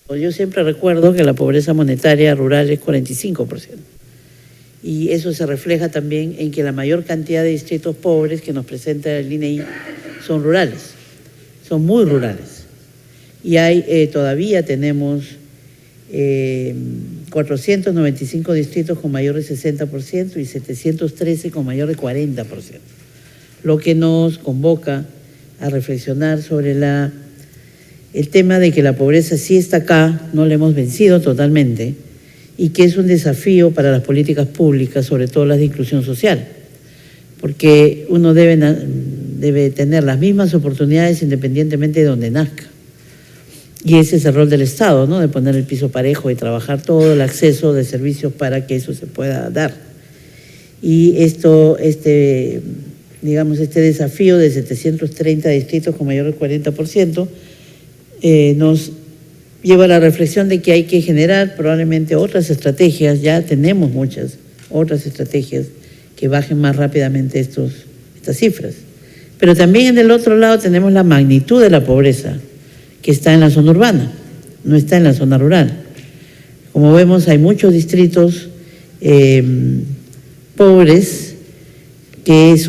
Yo siempre recuerdo que la pobreza monetaria rural es 45%. Y eso se refleja también en que la mayor cantidad de distritos pobres que nos presenta el INEI son rurales, son muy rurales. Y todavía tenemos 495 distritos con mayor de 60% y 713 con mayor de 40%, lo que nos convoca a reflexionar sobre el tema de que la pobreza sí está acá, no la hemos vencido totalmente, y que es un desafío para las políticas públicas, sobre todo las de inclusión social, porque uno debe tener las mismas oportunidades independientemente de donde nazca. Y ese es el rol del Estado, ¿no? De poner el piso parejo y trabajar todo el acceso de servicios para que eso se pueda dar. Y este desafío de 730 distritos con mayor del 40% nos lleva a la reflexión de que hay que generar probablemente otras estrategias, ya tenemos muchas otras estrategias que bajen más rápidamente estas cifras. Pero también en el otro lado tenemos la magnitud de la pobreza, que está en la zona urbana, no está en la zona rural. Como vemos, hay muchos distritos pobres que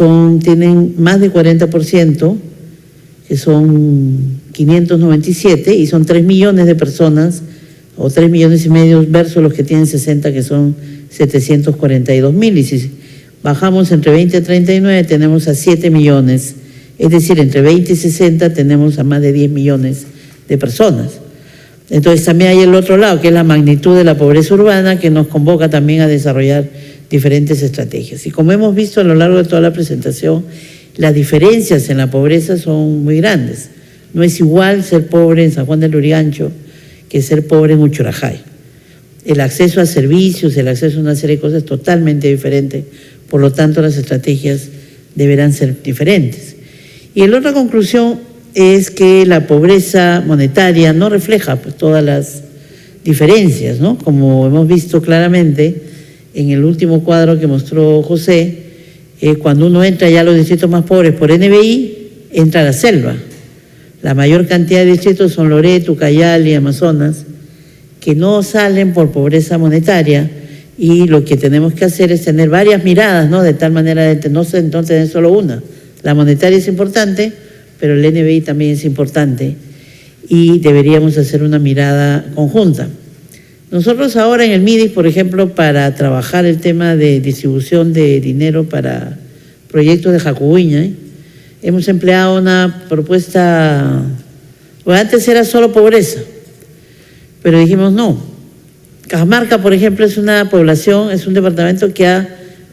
tienen más de 40%, que son 597, y son 3 millones de personas, o 3 millones y medio versus los que tienen 60, que son 742.000. Y si bajamos entre 20 y 39, tenemos a 7 millones. Es decir, entre 20 y 60 tenemos a más de 10 millones de personas. Entonces también hay el otro lado, que es la magnitud de la pobreza urbana, que nos convoca también a desarrollar diferentes estrategias. Y como hemos visto a lo largo de toda la presentación, las diferencias en la pobreza son muy grandes. No es igual ser pobre en San Juan del Lurigancho que ser pobre en Uchurajay. El acceso a servicios, el acceso a una serie de cosas es totalmente diferente, por lo tanto las estrategias deberán ser diferentes. Y la otra conclusión es que la pobreza monetaria no refleja pues todas las diferencias, ¿no? Como hemos visto claramente en el último cuadro que mostró José, cuando uno entra ya a los distritos más pobres por NBI, entra a la selva. La mayor cantidad de distritos son Loreto, Ucayali, Amazonas, que no salen por pobreza monetaria, y lo que tenemos que hacer es tener varias miradas, ¿no? De tal manera de no tener solo una. La monetaria es importante, pero el NBI también es importante y deberíamos hacer una mirada conjunta. Nosotros ahora en el MIDIS, por ejemplo, para trabajar el tema de distribución de dinero para proyectos de Jacubuña, hemos empleado una propuesta, pues antes era solo pobreza, pero dijimos no. Cajamarca, por ejemplo, es una población, es un departamento que ha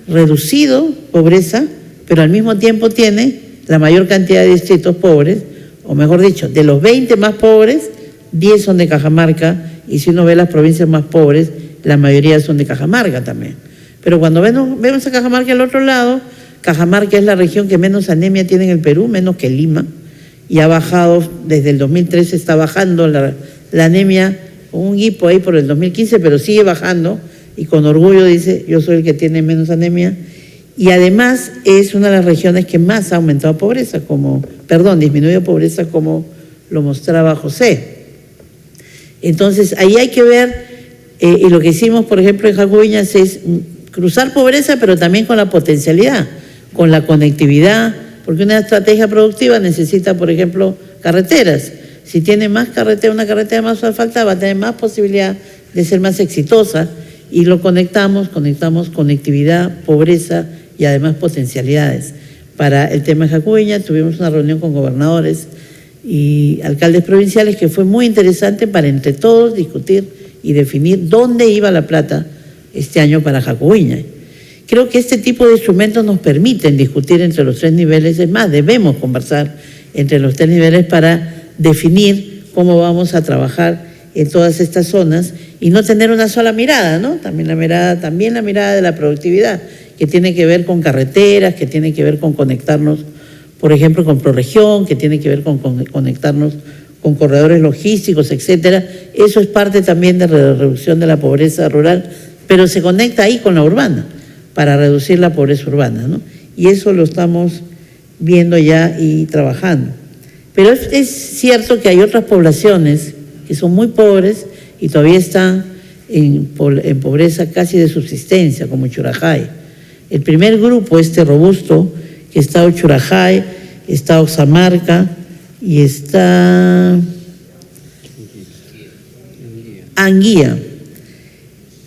reducido pobreza, pero al mismo tiempo tiene la mayor cantidad de distritos pobres, o mejor dicho, de los 20 más pobres, 10 son de Cajamarca, y si uno ve las provincias más pobres, la mayoría son de Cajamarca también. Pero cuando vemos a Cajamarca al otro lado, Cajamarca es la región que menos anemia tiene en el Perú, menos que Lima, y ha bajado, desde el 2013 está bajando la anemia, con un hipo ahí por el 2015, pero sigue bajando, y con orgullo dice, yo soy el que tiene menos anemia, y además es una de las regiones que más ha aumentado pobreza, disminuido pobreza, como lo mostraba José. Entonces, ahí hay que ver, y lo que hicimos, por ejemplo, en Jacubuñas es cruzar pobreza, pero también con la potencialidad, con la conectividad, porque una estrategia productiva necesita, por ejemplo, carreteras. Si tiene más carretera, una carretera más asfaltada, va a tener más posibilidad de ser más exitosa, y lo conectamos conectividad, pobreza y además potencialidades. Para el tema de Jacubuña tuvimos una reunión con gobernadores y alcaldes provinciales que fue muy interesante para entre todos discutir y definir dónde iba la plata este año para Jacubuña. Creo que este tipo de instrumentos nos permiten discutir entre los 3 niveles, es más, debemos conversar entre los 3 niveles para definir cómo vamos a trabajar en todas estas zonas y no tener una sola mirada, ¿no? También la mirada de la productividad, que tiene que ver con carreteras, que tiene que ver con conectarnos, por ejemplo, con Proregión, que tiene que ver con conectarnos con corredores logísticos, etcétera. Eso es parte también de la reducción de la pobreza rural, pero se conecta ahí con la urbana, para reducir la pobreza urbana, ¿no? Y eso lo estamos viendo ya y trabajando. Pero es cierto que hay otras poblaciones que son muy pobres y todavía están en pobreza casi de subsistencia, como Uchurajay. El primer grupo, robusto, que está Uchurajay, está Oxamarca y está Anguía,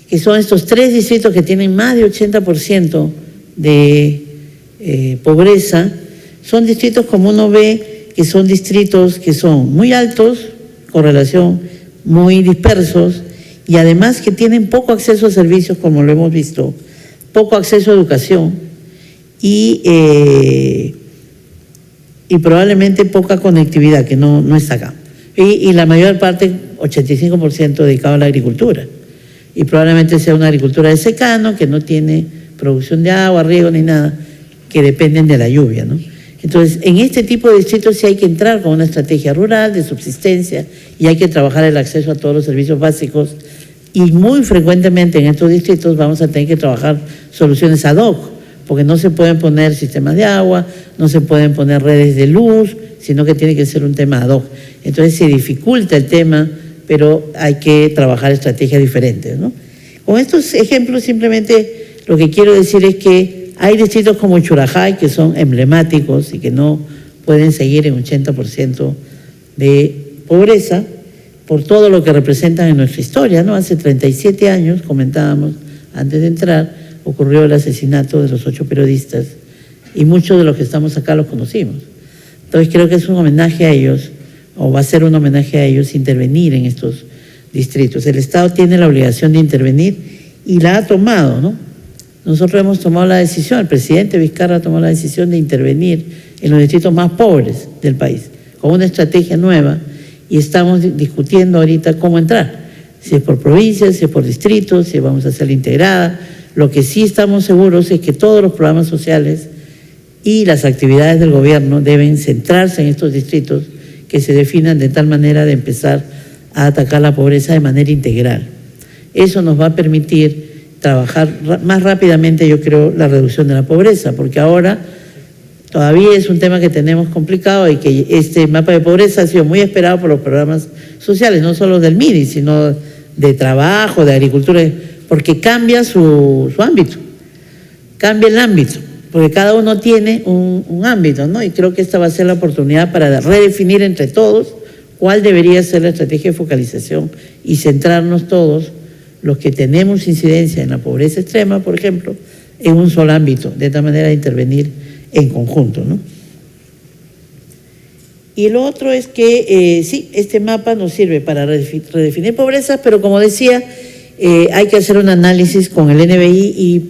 que son estos 3 distritos que tienen más de 80% de pobreza. Son distritos, como uno ve, que son distritos que son muy altos, con relación muy dispersos, y además que tienen poco acceso a servicios, como lo hemos visto, poco acceso a educación y probablemente poca conectividad, que no está acá. Y la mayor parte, 85% dedicado a la agricultura. Y probablemente sea una agricultura de secano, que no tiene producción de agua, riego ni nada, que dependen de la lluvia, ¿no? Entonces, en este tipo de distritos sí hay que entrar con una estrategia rural de subsistencia y hay que trabajar el acceso a todos los servicios básicos. Y muy frecuentemente en estos distritos vamos a tener que trabajar soluciones ad hoc, porque no se pueden poner sistemas de agua, no se pueden poner redes de luz, sino que tiene que ser un tema ad hoc. Entonces se dificulta el tema, pero hay que trabajar estrategias diferentes, ¿no? Con estos ejemplos simplemente lo que quiero decir es que hay distritos como Churajay que son emblemáticos y que no pueden seguir en 80% de pobreza por todo lo que representan en nuestra historia, ¿no? Hace 37 años, comentábamos antes de entrar, ocurrió el asesinato de los 8 periodistas y muchos de los que estamos acá los conocimos. Entonces creo que es un homenaje a ellos, o va a ser un homenaje a ellos, intervenir en estos distritos. El Estado tiene la obligación de intervenir y la ha tomado, ¿no? Nosotros hemos tomado la decisión, el presidente Vizcarra tomó la decisión de intervenir en los distritos más pobres del país, con una estrategia nueva, y estamos discutiendo ahorita cómo entrar, si es por provincias, si es por distritos, si vamos a hacerla integrada. Lo que sí estamos seguros es que todos los programas sociales y las actividades del gobierno deben centrarse en estos distritos que se definan de tal manera de empezar a atacar la pobreza de manera integral. Eso nos va a permitir trabajar más rápidamente, yo creo, la reducción de la pobreza, porque ahora todavía es un tema que tenemos complicado y que este mapa de pobreza ha sido muy esperado por los programas sociales, no solo del MIDI, sino de trabajo, de agricultura, porque cambia su ámbito, cambia el ámbito, porque cada uno tiene un ámbito, ¿no? Y creo que esta va a ser la oportunidad para redefinir entre todos cuál debería ser la estrategia de focalización y centrarnos todos, los que tenemos incidencia en la pobreza extrema, por ejemplo, en un solo ámbito, de tal manera de intervenir en conjunto, ¿no? Y lo otro es que sí, este mapa nos sirve para redefinir pobrezas, pero como decía, hay que hacer un análisis con el NBI y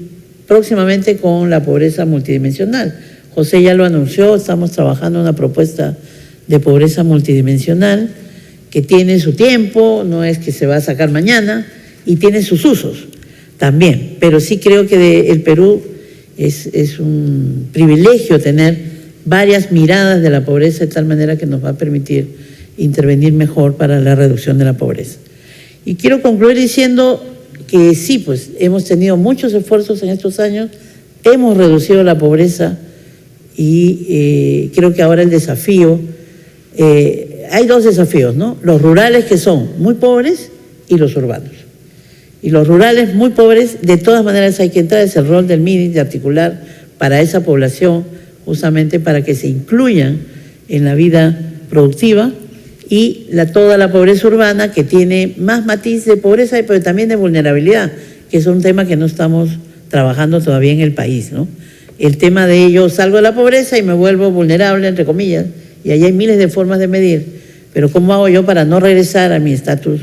próximamente con la pobreza multidimensional. José ya lo anunció, estamos trabajando en una propuesta de pobreza multidimensional que tiene su tiempo, no es que se va a sacar mañana, y tiene sus usos también, pero sí creo que el Perú es un privilegio tener varias miradas de la pobreza de tal manera que nos va a permitir intervenir mejor para la reducción de la pobreza. Y quiero concluir diciendo que sí, pues hemos tenido muchos esfuerzos en estos años, hemos reducido la pobreza y creo que ahora el desafío, hay dos desafíos, ¿no? Los rurales, que son muy pobres, y los urbanos. Y los rurales muy pobres, de todas maneras hay que entrar, es el rol del MIDI de articular para esa población, justamente para que se incluyan en la vida productiva, y toda la pobreza urbana, que tiene más matiz de pobreza, pero también de vulnerabilidad, que es un tema que no estamos trabajando todavía en el país, ¿no? El tema de yo salgo de la pobreza y me vuelvo vulnerable, entre comillas, y ahí hay miles de formas de medir, pero ¿cómo hago yo para no regresar a mi estatus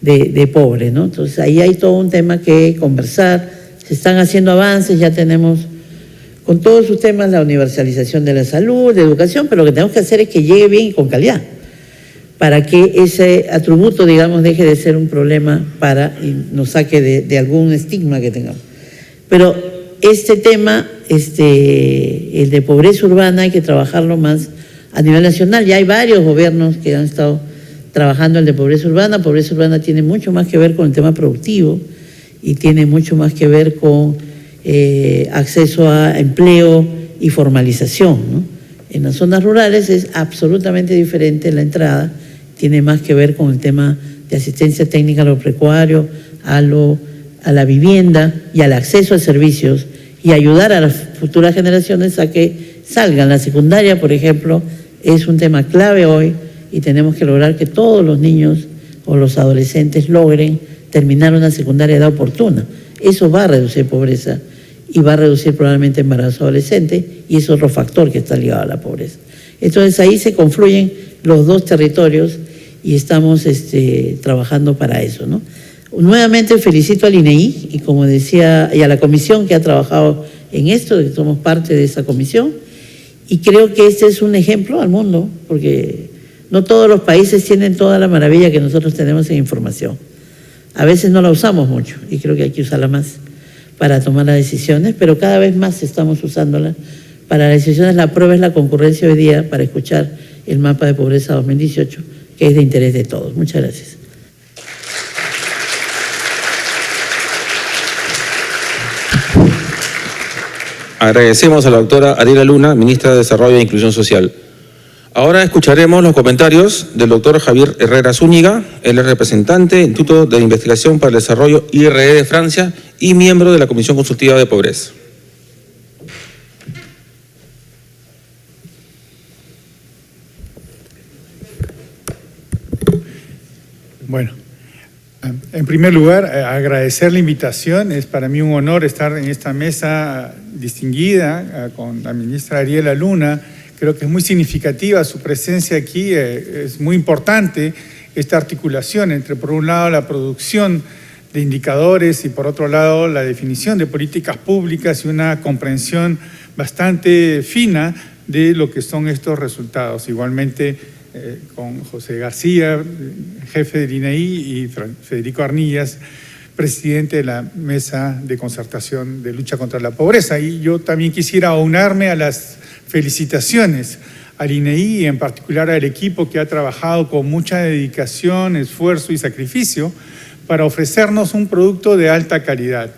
de pobre, ¿no? Entonces ahí hay todo un tema que conversar, se están haciendo avances, ya tenemos con todos sus temas la universalización de la salud, de educación, pero lo que tenemos que hacer es que llegue bien y con calidad, para que ese atributo, digamos, deje de ser un problema y nos saque de algún estigma que tengamos. Pero este tema, el de pobreza urbana, hay que trabajarlo más a nivel nacional. Ya hay varios gobiernos que han estado trabajando el de pobreza urbana. Pobreza urbana tiene mucho más que ver con el tema productivo y tiene mucho más que ver con acceso a empleo y formalización, ¿no? En las zonas rurales es absolutamente diferente la entrada, tiene más que ver con el tema de asistencia técnica a lo pecuario, a la vivienda y al acceso a servicios, y ayudar a las futuras generaciones a que salgan. La secundaria, por ejemplo, es un tema clave hoy, y tenemos que lograr que todos los niños o los adolescentes logren terminar una secundaria de edad oportuna. Eso va a reducir pobreza y va a reducir probablemente embarazo adolescente, y es otro factor que está ligado a la pobreza. Entonces ahí se confluyen los dos territorios y estamos trabajando para eso, ¿no? Nuevamente felicito al INEI y, como decía, y a la comisión que ha trabajado en esto, que somos parte de esa comisión, y creo que este es un ejemplo al mundo, porque no todos los países tienen toda la maravilla que nosotros tenemos en información. A veces no la usamos mucho y creo que hay que usarla más para tomar las decisiones, pero cada vez más estamos usándola Para la decisión de la prueba es la concurrencia hoy día para escuchar el mapa de pobreza 2018, que es de interés de todos. Muchas gracias. Agradecemos a la doctora Ariela Luna, ministra de Desarrollo e Inclusión Social. Ahora escucharemos los comentarios del doctor Javier Herrera Zúñiga, él es representante del Instituto de Investigación para el Desarrollo IRE de Francia y miembro de la Comisión Consultiva de Pobreza. Bueno, en primer lugar, agradecer la invitación. Es para mí un honor estar en esta mesa distinguida con la ministra Ariela Luna. Creo que es muy significativa su presencia aquí. Es muy importante esta articulación entre, por un lado, la producción de indicadores y, por otro lado, la definición de políticas públicas y una comprensión bastante fina de lo que son estos resultados. Igualmente, con José García, jefe del INEI, y Federico Arnillas, presidente de la Mesa de Concertación de Lucha contra la Pobreza. Y yo también quisiera aunarme a las felicitaciones al INEI y en particular al equipo que ha trabajado con mucha dedicación, esfuerzo y sacrificio para ofrecernos un producto de alta calidad.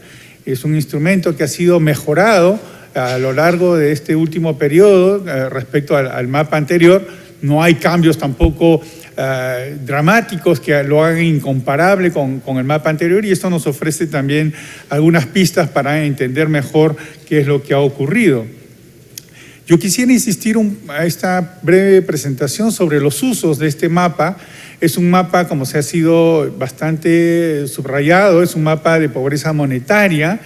Es un instrumento que ha sido mejorado a lo largo de este último periodo respecto al mapa anterior. No hay cambios tampoco dramáticos que lo hagan incomparable con el mapa anterior, y esto nos ofrece también algunas pistas para entender mejor qué es lo que ha ocurrido. Yo quisiera insistir a esta breve presentación sobre los usos de este mapa. Es un mapa, como se ha sido bastante subrayado, es un mapa de pobreza monetaria.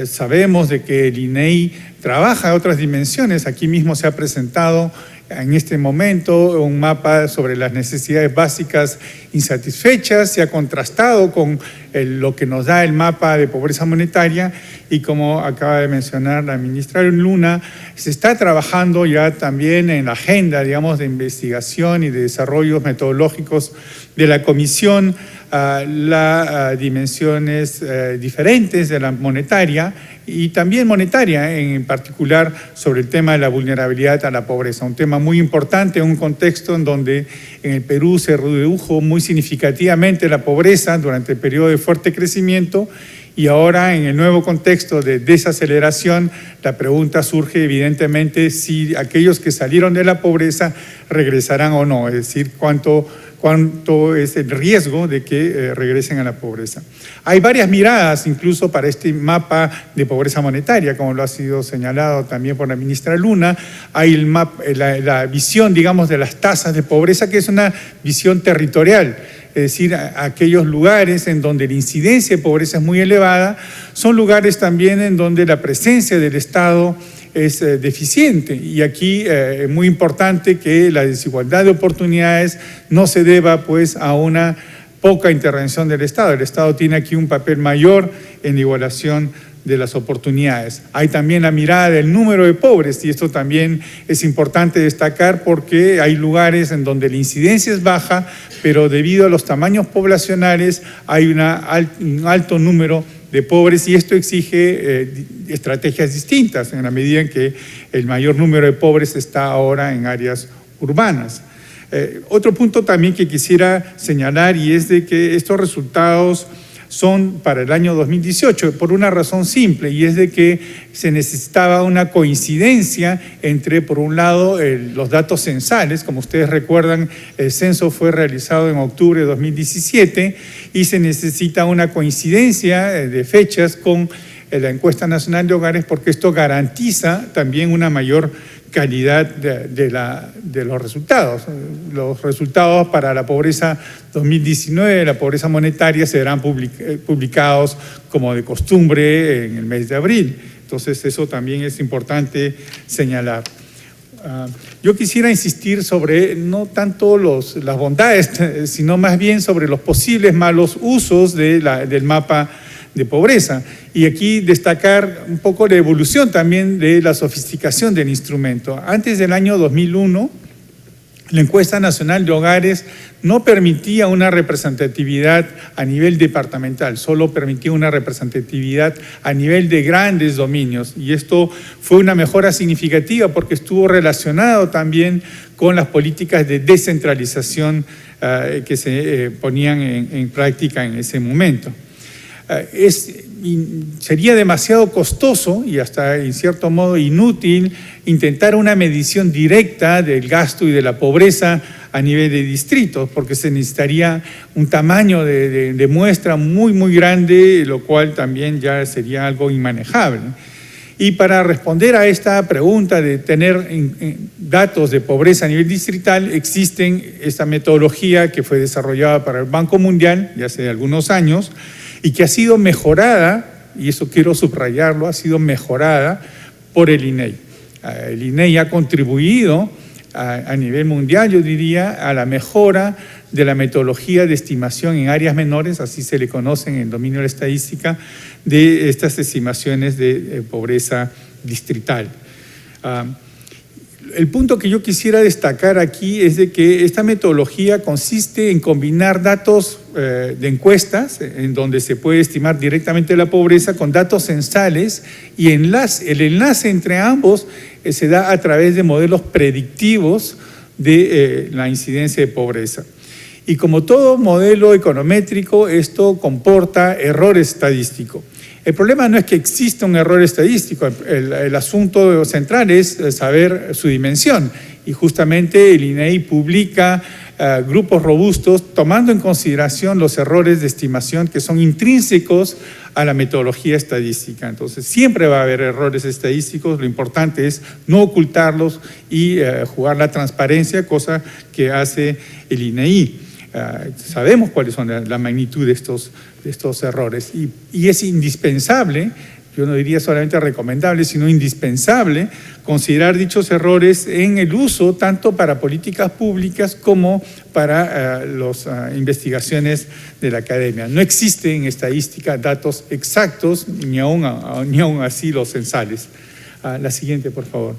Sabemos de que el INEI trabaja otras dimensiones. Aquí mismo se ha presentado en este momento un mapa sobre las necesidades básicas insatisfechas, se ha contrastado con lo que nos da el mapa de pobreza monetaria, y como acaba de mencionar la ministra Luna, se está trabajando ya también en la agenda, digamos, de investigación y de desarrollos metodológicos de la Comisión, las dimensiones diferentes de la monetaria y también monetaria, en particular sobre el tema de la vulnerabilidad a la pobreza, un tema muy importante en un contexto en donde en el Perú se redujo muy significativamente la pobreza durante el periodo de fuerte crecimiento, y ahora en el nuevo contexto de desaceleración la pregunta surge evidentemente si aquellos que salieron de la pobreza regresarán o no, es decir, cuánto es el riesgo de que regresen a la pobreza. Hay varias miradas incluso para este mapa de pobreza monetaria, como lo ha sido señalado también por la ministra Luna. Hay la visión, digamos, de las tasas de pobreza, que es una visión territorial. Es decir, aquellos lugares en donde la incidencia de pobreza es muy elevada, son lugares también en donde la presencia del Estado es deficiente, y aquí es muy importante que la desigualdad de oportunidades no se deba pues a una poca intervención del Estado. El Estado tiene aquí un papel mayor en la igualación de las oportunidades. Hay también la mirada del número de pobres, y esto también es importante destacar porque hay lugares en donde la incidencia es baja, pero debido a los tamaños poblacionales hay un alto número de pobres, y esto exige estrategias distintas en la medida en que el mayor número de pobres está ahora en áreas urbanas. Otro punto también que quisiera señalar, y es de que estos resultados son para el año 2018 por una razón simple, y es de que se necesitaba una coincidencia entre, por un lado, los datos censales. Como ustedes recuerdan, el censo fue realizado en octubre de 2017 y se necesita una coincidencia de fechas con la encuesta nacional de hogares, porque esto garantiza también una mayor calidad de los resultados. Los resultados para la pobreza 2019, la pobreza monetaria, serán publicados como de costumbre en el mes de abril. Entonces eso también es importante señalar. Yo quisiera insistir sobre no tanto las bondades, sino más bien sobre los posibles malos usos del mapa de pobreza. Y aquí destacar un poco la evolución también de la sofisticación del instrumento. Antes del año 2001, La encuesta nacional de hogares no permitía una representatividad a nivel departamental, solo permitía una representatividad a nivel de grandes dominios. Y esto fue una mejora significativa porque estuvo relacionado también con las políticas de descentralización que se ponían en práctica en ese momento. Sería demasiado costoso y hasta en cierto modo inútil intentar una medición directa del gasto y de la pobreza a nivel de distritos, porque se necesitaría un tamaño de muestra muy grande, lo cual también ya sería algo inmanejable. Y para responder a esta pregunta de tener datos de pobreza a nivel distrital, existen esta metodología que fue desarrollada para el Banco Mundial ya hace algunos años, y que ha sido mejorada, y eso quiero subrayarlo, ha sido mejorada por el INEI. El INEI ha contribuido a nivel mundial, yo diría, a la mejora de la metodología de estimación en áreas menores, así se le conoce en el dominio de la estadística, de estas estimaciones de pobreza distrital. El punto que yo quisiera destacar aquí es de que esta metodología consiste en combinar datos de encuestas, en donde se puede estimar directamente la pobreza, con datos censales, y el enlace entre ambos se da a través de modelos predictivos de la incidencia de pobreza. Y como todo modelo econométrico, esto comporta error estadístico. El problema no es que exista un error estadístico, el asunto central es saber su dimensión, y justamente el INEI publica grupos robustos tomando en consideración los errores de estimación que son intrínsecos a la metodología estadística. Entonces siempre va a haber errores estadísticos, lo importante es no ocultarlos y jugar la transparencia, cosa que hace el INEI. Sabemos cuáles son la magnitud de estos errores y es indispensable, yo no diría solamente recomendable, sino indispensable considerar dichos errores en el uso tanto para políticas públicas como para las investigaciones de la academia. No existen en estadística datos exactos, ni aún así los censales. La siguiente, por favor.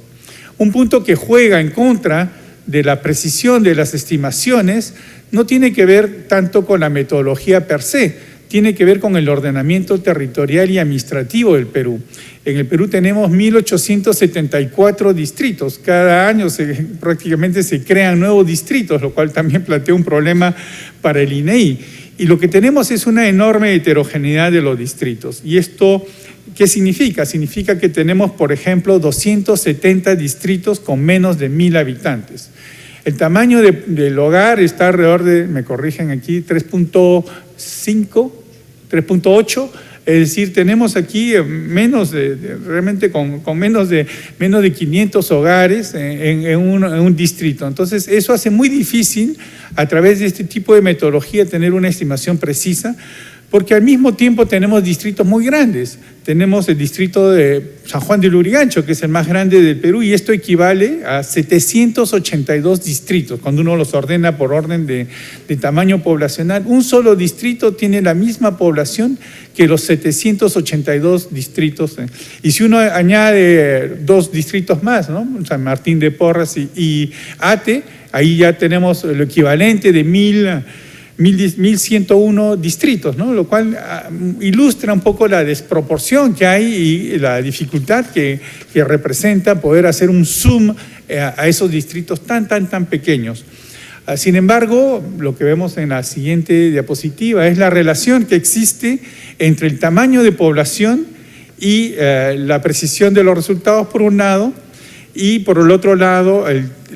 Un punto que juega en contra de la precisión de las estimaciones no tiene que ver tanto con la metodología per se, tiene que ver con el ordenamiento territorial y administrativo del Perú. En el Perú tenemos 1.874 distritos. Cada año prácticamente se crean nuevos distritos, lo cual también plantea un problema para el INEI. Y lo que tenemos es una enorme heterogeneidad de los distritos. ¿Y esto qué significa? Significa que tenemos, por ejemplo, 270 distritos con menos de 1.000 habitantes. El tamaño del hogar está alrededor de, me corrigen aquí, 3.5, 3.8, es decir, tenemos aquí realmente con menos de 500 hogares en un distrito. Entonces, eso hace muy difícil, a través de este tipo de metodología, tener una estimación precisa, porque al mismo tiempo tenemos distritos muy grandes. Tenemos el distrito de San Juan de Lurigancho, que es el más grande del Perú, y esto equivale a 782 distritos. Cuando uno los ordena por orden de tamaño poblacional, un solo distrito tiene la misma población que los 782 distritos. Y si uno añade 2 distritos más, ¿no? San Martín de Porras y Ate, ahí ya tenemos lo equivalente de 1.101 distritos, ¿no? Lo cual ilustra un poco la desproporción que hay y la dificultad que representa poder hacer un zoom a esos distritos tan pequeños. Sin embargo, lo que vemos en la siguiente diapositiva es la relación que existe entre el tamaño de población y la precisión de los resultados por un lado, y por el otro lado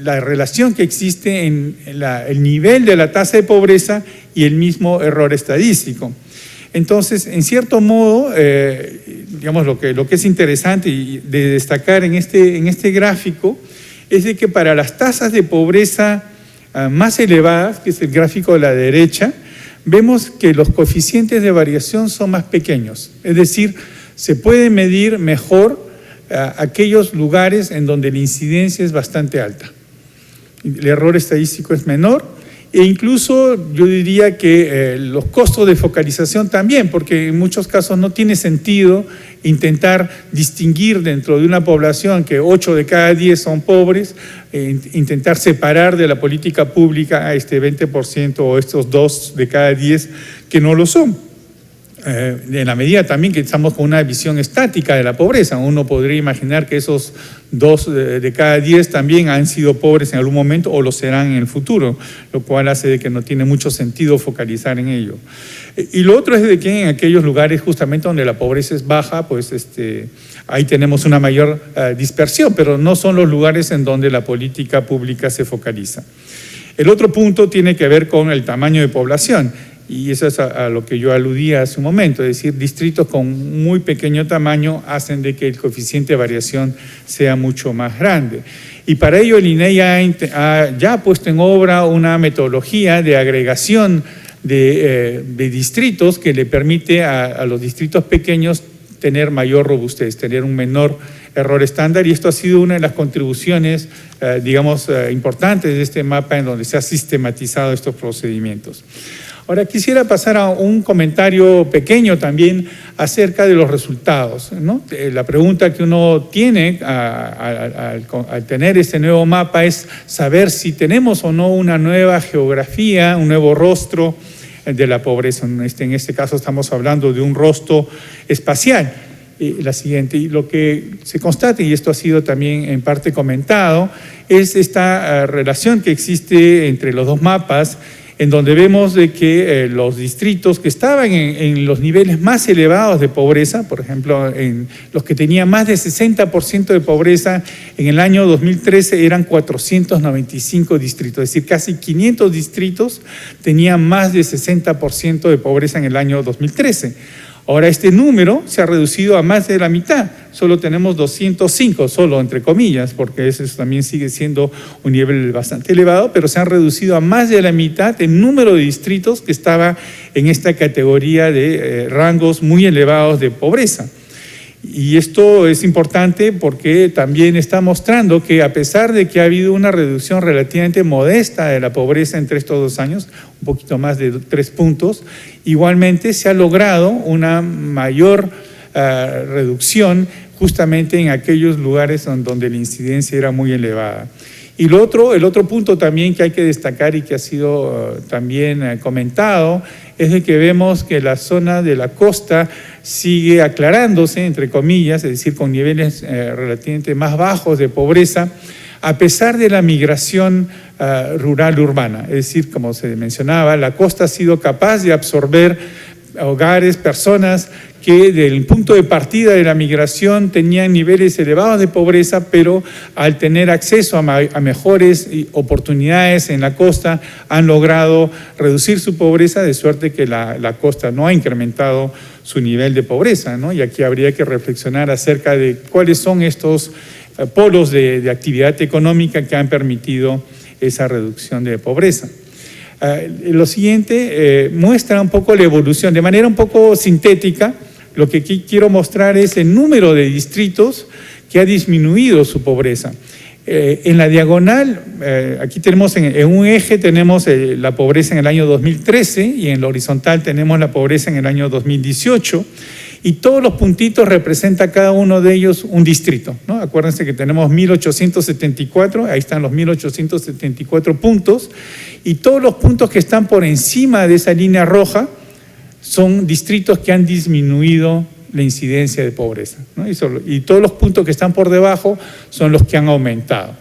la relación que existe en el nivel de la tasa de pobreza y el mismo error estadístico. Entonces, en cierto modo, digamos, lo que es interesante y de destacar en este gráfico es de que para las tasas de pobreza más elevadas, que es el gráfico de la derecha, vemos que los coeficientes de variación son más pequeños, es decir, se puede medir mejor aquellos lugares en donde la incidencia es bastante alta. El error estadístico es menor E incluso yo diría que los costos de focalización también, porque en muchos casos no tiene sentido intentar distinguir dentro de una población que 8 de cada 10 son pobres, intentar separar de la política pública a este 20% o estos 2 de cada 10 que no lo son. En la medida también que estamos con una visión estática de la pobreza, uno podría imaginar que esos 2 de cada 10 también han sido pobres en algún momento o lo serán en el futuro, lo cual hace de que no tiene mucho sentido focalizar en ello. Y lo otro es de que en aquellos lugares justamente donde la pobreza es baja, pues ahí tenemos una mayor dispersión, pero no son los lugares en donde la política pública se focaliza. El otro punto tiene que ver con el tamaño de población. Y eso es a lo que yo aludía hace un momento, es decir, distritos con muy pequeño tamaño hacen de que el coeficiente de variación sea mucho más grande. Y para ello el INEI ya ha puesto en obra una metodología de agregación de distritos que le permite a los distritos pequeños tener mayor robustez, tener un menor error estándar, y esto ha sido una de las contribuciones, importantes de este mapa en donde se ha sistematizado estos procedimientos. Ahora quisiera pasar a un comentario pequeño también acerca de los resultados, ¿no? La pregunta que uno tiene al tener este nuevo mapa es saber si tenemos o no una nueva geografía, un nuevo rostro de la pobreza. En este caso estamos hablando de un rostro espacial. La siguiente, y lo que se constata, y esto ha sido también en parte comentado, es esta relación que existe entre los dos mapas, en donde vemos de que los distritos que estaban en los niveles más elevados de pobreza, por ejemplo, en los que tenían más de 60% de pobreza, en el año 2013 eran 495 distritos, es decir, casi 500 distritos tenían más de 60% de pobreza en el año 2013. Ahora este número se ha reducido a más de la mitad, solo tenemos 205, solo entre comillas, porque eso también sigue siendo un nivel bastante elevado, pero se han reducido a más de la mitad el número de distritos que estaba en esta categoría de rangos muy elevados de pobreza. Y esto es importante porque también está mostrando que a pesar de que ha habido una reducción relativamente modesta de la pobreza entre estos 2 años, un poquito más de 3 puntos, igualmente se ha logrado una mayor reducción justamente en aquellos lugares donde la incidencia era muy elevada. Y el otro punto también que hay que destacar y que ha sido también comentado es de que vemos que la zona de la costa sigue aclarándose, entre comillas, es decir, con niveles relativamente más bajos de pobreza, a pesar de la migración rural-urbana. Es decir, como se mencionaba, la costa ha sido capaz de absorber hogares, personas que del punto de partida de la migración tenían niveles elevados de pobreza, pero al tener acceso a mejores oportunidades en la costa han logrado reducir su pobreza, de suerte que la costa no ha incrementado su nivel de pobreza, ¿no? Y aquí habría que reflexionar acerca de cuáles son estos polos de actividad económica que han permitido esa reducción de pobreza. Lo siguiente muestra un poco la evolución, de manera un poco sintética. Lo que aquí quiero mostrar es el número de distritos que ha disminuido su pobreza. En la diagonal, aquí tenemos en un eje tenemos la pobreza en el año 2013 y en la horizontal tenemos la pobreza en el año 2018. Y todos los puntitos representa cada uno de ellos un distrito, ¿no? Acuérdense que tenemos 1874, ahí están los 1874 puntos, y todos los puntos que están por encima de esa línea roja son distritos que han disminuido la incidencia de pobreza, ¿no? Y todos los puntos que están por debajo son los que han aumentado.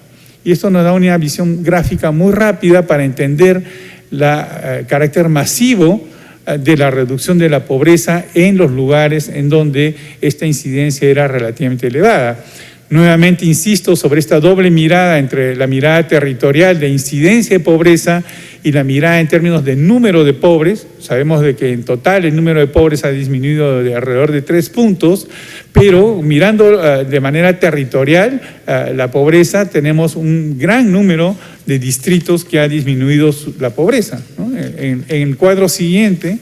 Y esto nos da una visión gráfica muy rápida para entender el carácter masivo de la reducción de la pobreza en los lugares en donde esta incidencia era relativamente elevada. Nuevamente insisto sobre esta doble mirada entre la mirada territorial de incidencia de pobreza y la mirada en términos de número de pobres. Sabemos de que en total el número de pobres ha disminuido de alrededor de 3 puntos, pero mirando de manera territorial la pobreza, tenemos un gran número de distritos que ha disminuido la pobreza, ¿no? En el cuadro siguiente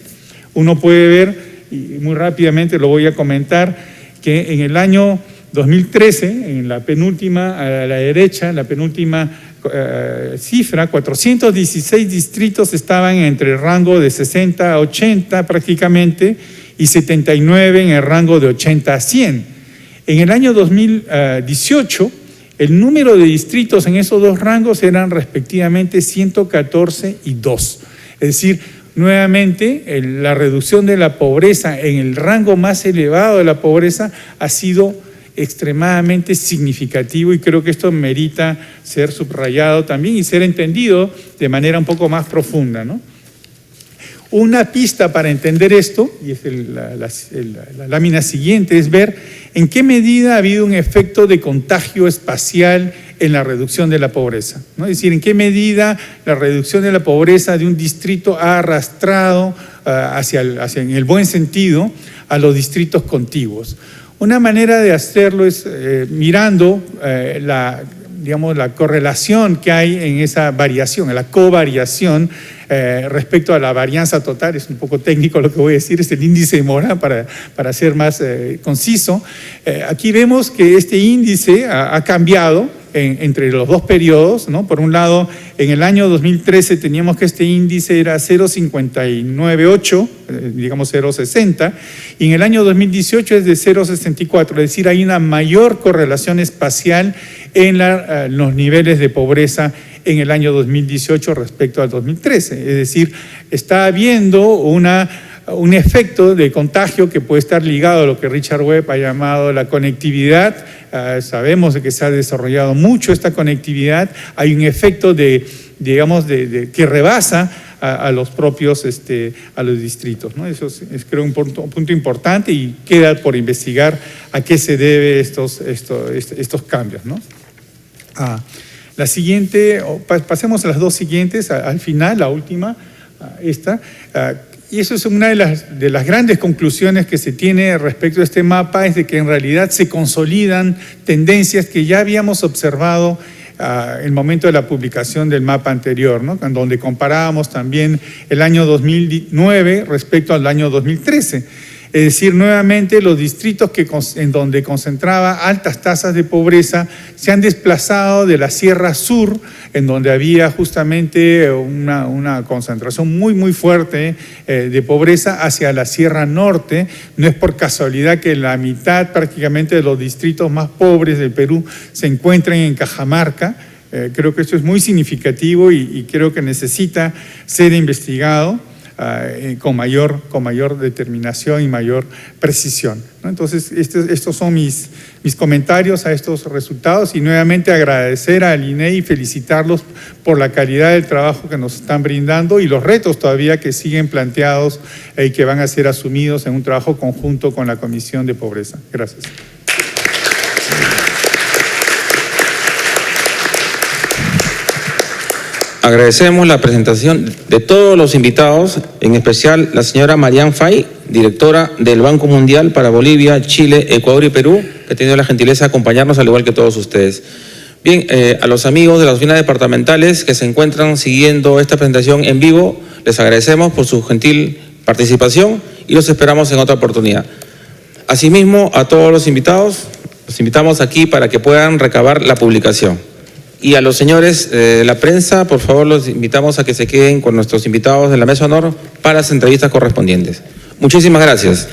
uno puede ver, y muy rápidamente lo voy a comentar, que en el año 2013, en la penúltima, a la derecha, la penúltima cifra, 416 distritos estaban entre el rango de 60 a 80 prácticamente y 79 en el rango de 80 a 100. En el año 2018, el número de distritos en esos dos rangos eran respectivamente 114 y 2. Es decir, nuevamente, la reducción de la pobreza en el rango más elevado de la pobreza ha sido extremadamente significativo y creo que esto merita ser subrayado también y ser entendido de manera un poco más profunda, ¿no? Una pista para entender esto, y es la lámina siguiente, es ver en qué medida ha habido un efecto de contagio espacial en la reducción de la pobreza, ¿no? Es decir, en qué medida la reducción de la pobreza de un distrito ha arrastrado en el buen sentido a los distritos contiguos. Una manera de hacerlo es mirando la correlación que hay en esa variación, en la covariación respecto a la varianza total. Es un poco técnico lo que voy a decir, es el índice de Moran para ser más conciso. Aquí vemos que este índice ha cambiado entre los dos periodos, ¿no? Por un lado, en el año 2013 teníamos que este índice era 0,598, digamos 0,60, y en el año 2018 es de 0,64, es decir, hay una mayor correlación espacial en los niveles de pobreza en el año 2018 respecto al 2013. Es decir, está habiendo un efecto de contagio que puede estar ligado a lo que Richard Webb ha llamado la conectividad. Sabemos que se ha desarrollado mucho esta conectividad. Hay un efecto que rebasa a los propios, a los distritos, ¿no? Eso es creo un punto importante y queda por investigar a qué se debe estos cambios, ¿no? La siguiente, pasemos a las dos siguientes, al final, la última, esta. Y eso es una de las grandes conclusiones que se tiene respecto a este mapa, es de que en realidad se consolidan tendencias que ya habíamos observado en el momento de la publicación del mapa anterior, ¿no? En donde comparábamos también el año 2009 respecto al año 2013. Es decir, nuevamente los distritos en donde concentraba altas tasas de pobreza se han desplazado de la Sierra Sur, en donde había justamente una concentración muy fuerte de pobreza, hacia la Sierra Norte. No es por casualidad que la mitad prácticamente de los distritos más pobres del Perú se encuentran en Cajamarca. Creo que esto es muy significativo y creo que necesita ser investigado con mayor determinación y mayor precisión, ¿no? Entonces, estos son mis comentarios a estos resultados y nuevamente agradecer al INEI y felicitarlos por la calidad del trabajo que nos están brindando y los retos todavía que siguen planteados y que van a ser asumidos en un trabajo conjunto con la Comisión de Pobreza. Gracias. Agradecemos la presentación de todos los invitados, en especial la señora Marianne Fay, directora del Banco Mundial para Bolivia, Chile, Ecuador y Perú, que ha tenido la gentileza de acompañarnos al igual que todos ustedes. Bien, a los amigos de las oficinas departamentales que se encuentran siguiendo esta presentación en vivo, les agradecemos por su gentil participación y los esperamos en otra oportunidad. Asimismo, a todos los invitados, los invitamos aquí para que puedan recabar la publicación. Y a los señores de la prensa, por favor, los invitamos a que se queden con nuestros invitados de la mesa de honor para las entrevistas correspondientes. Muchísimas gracias.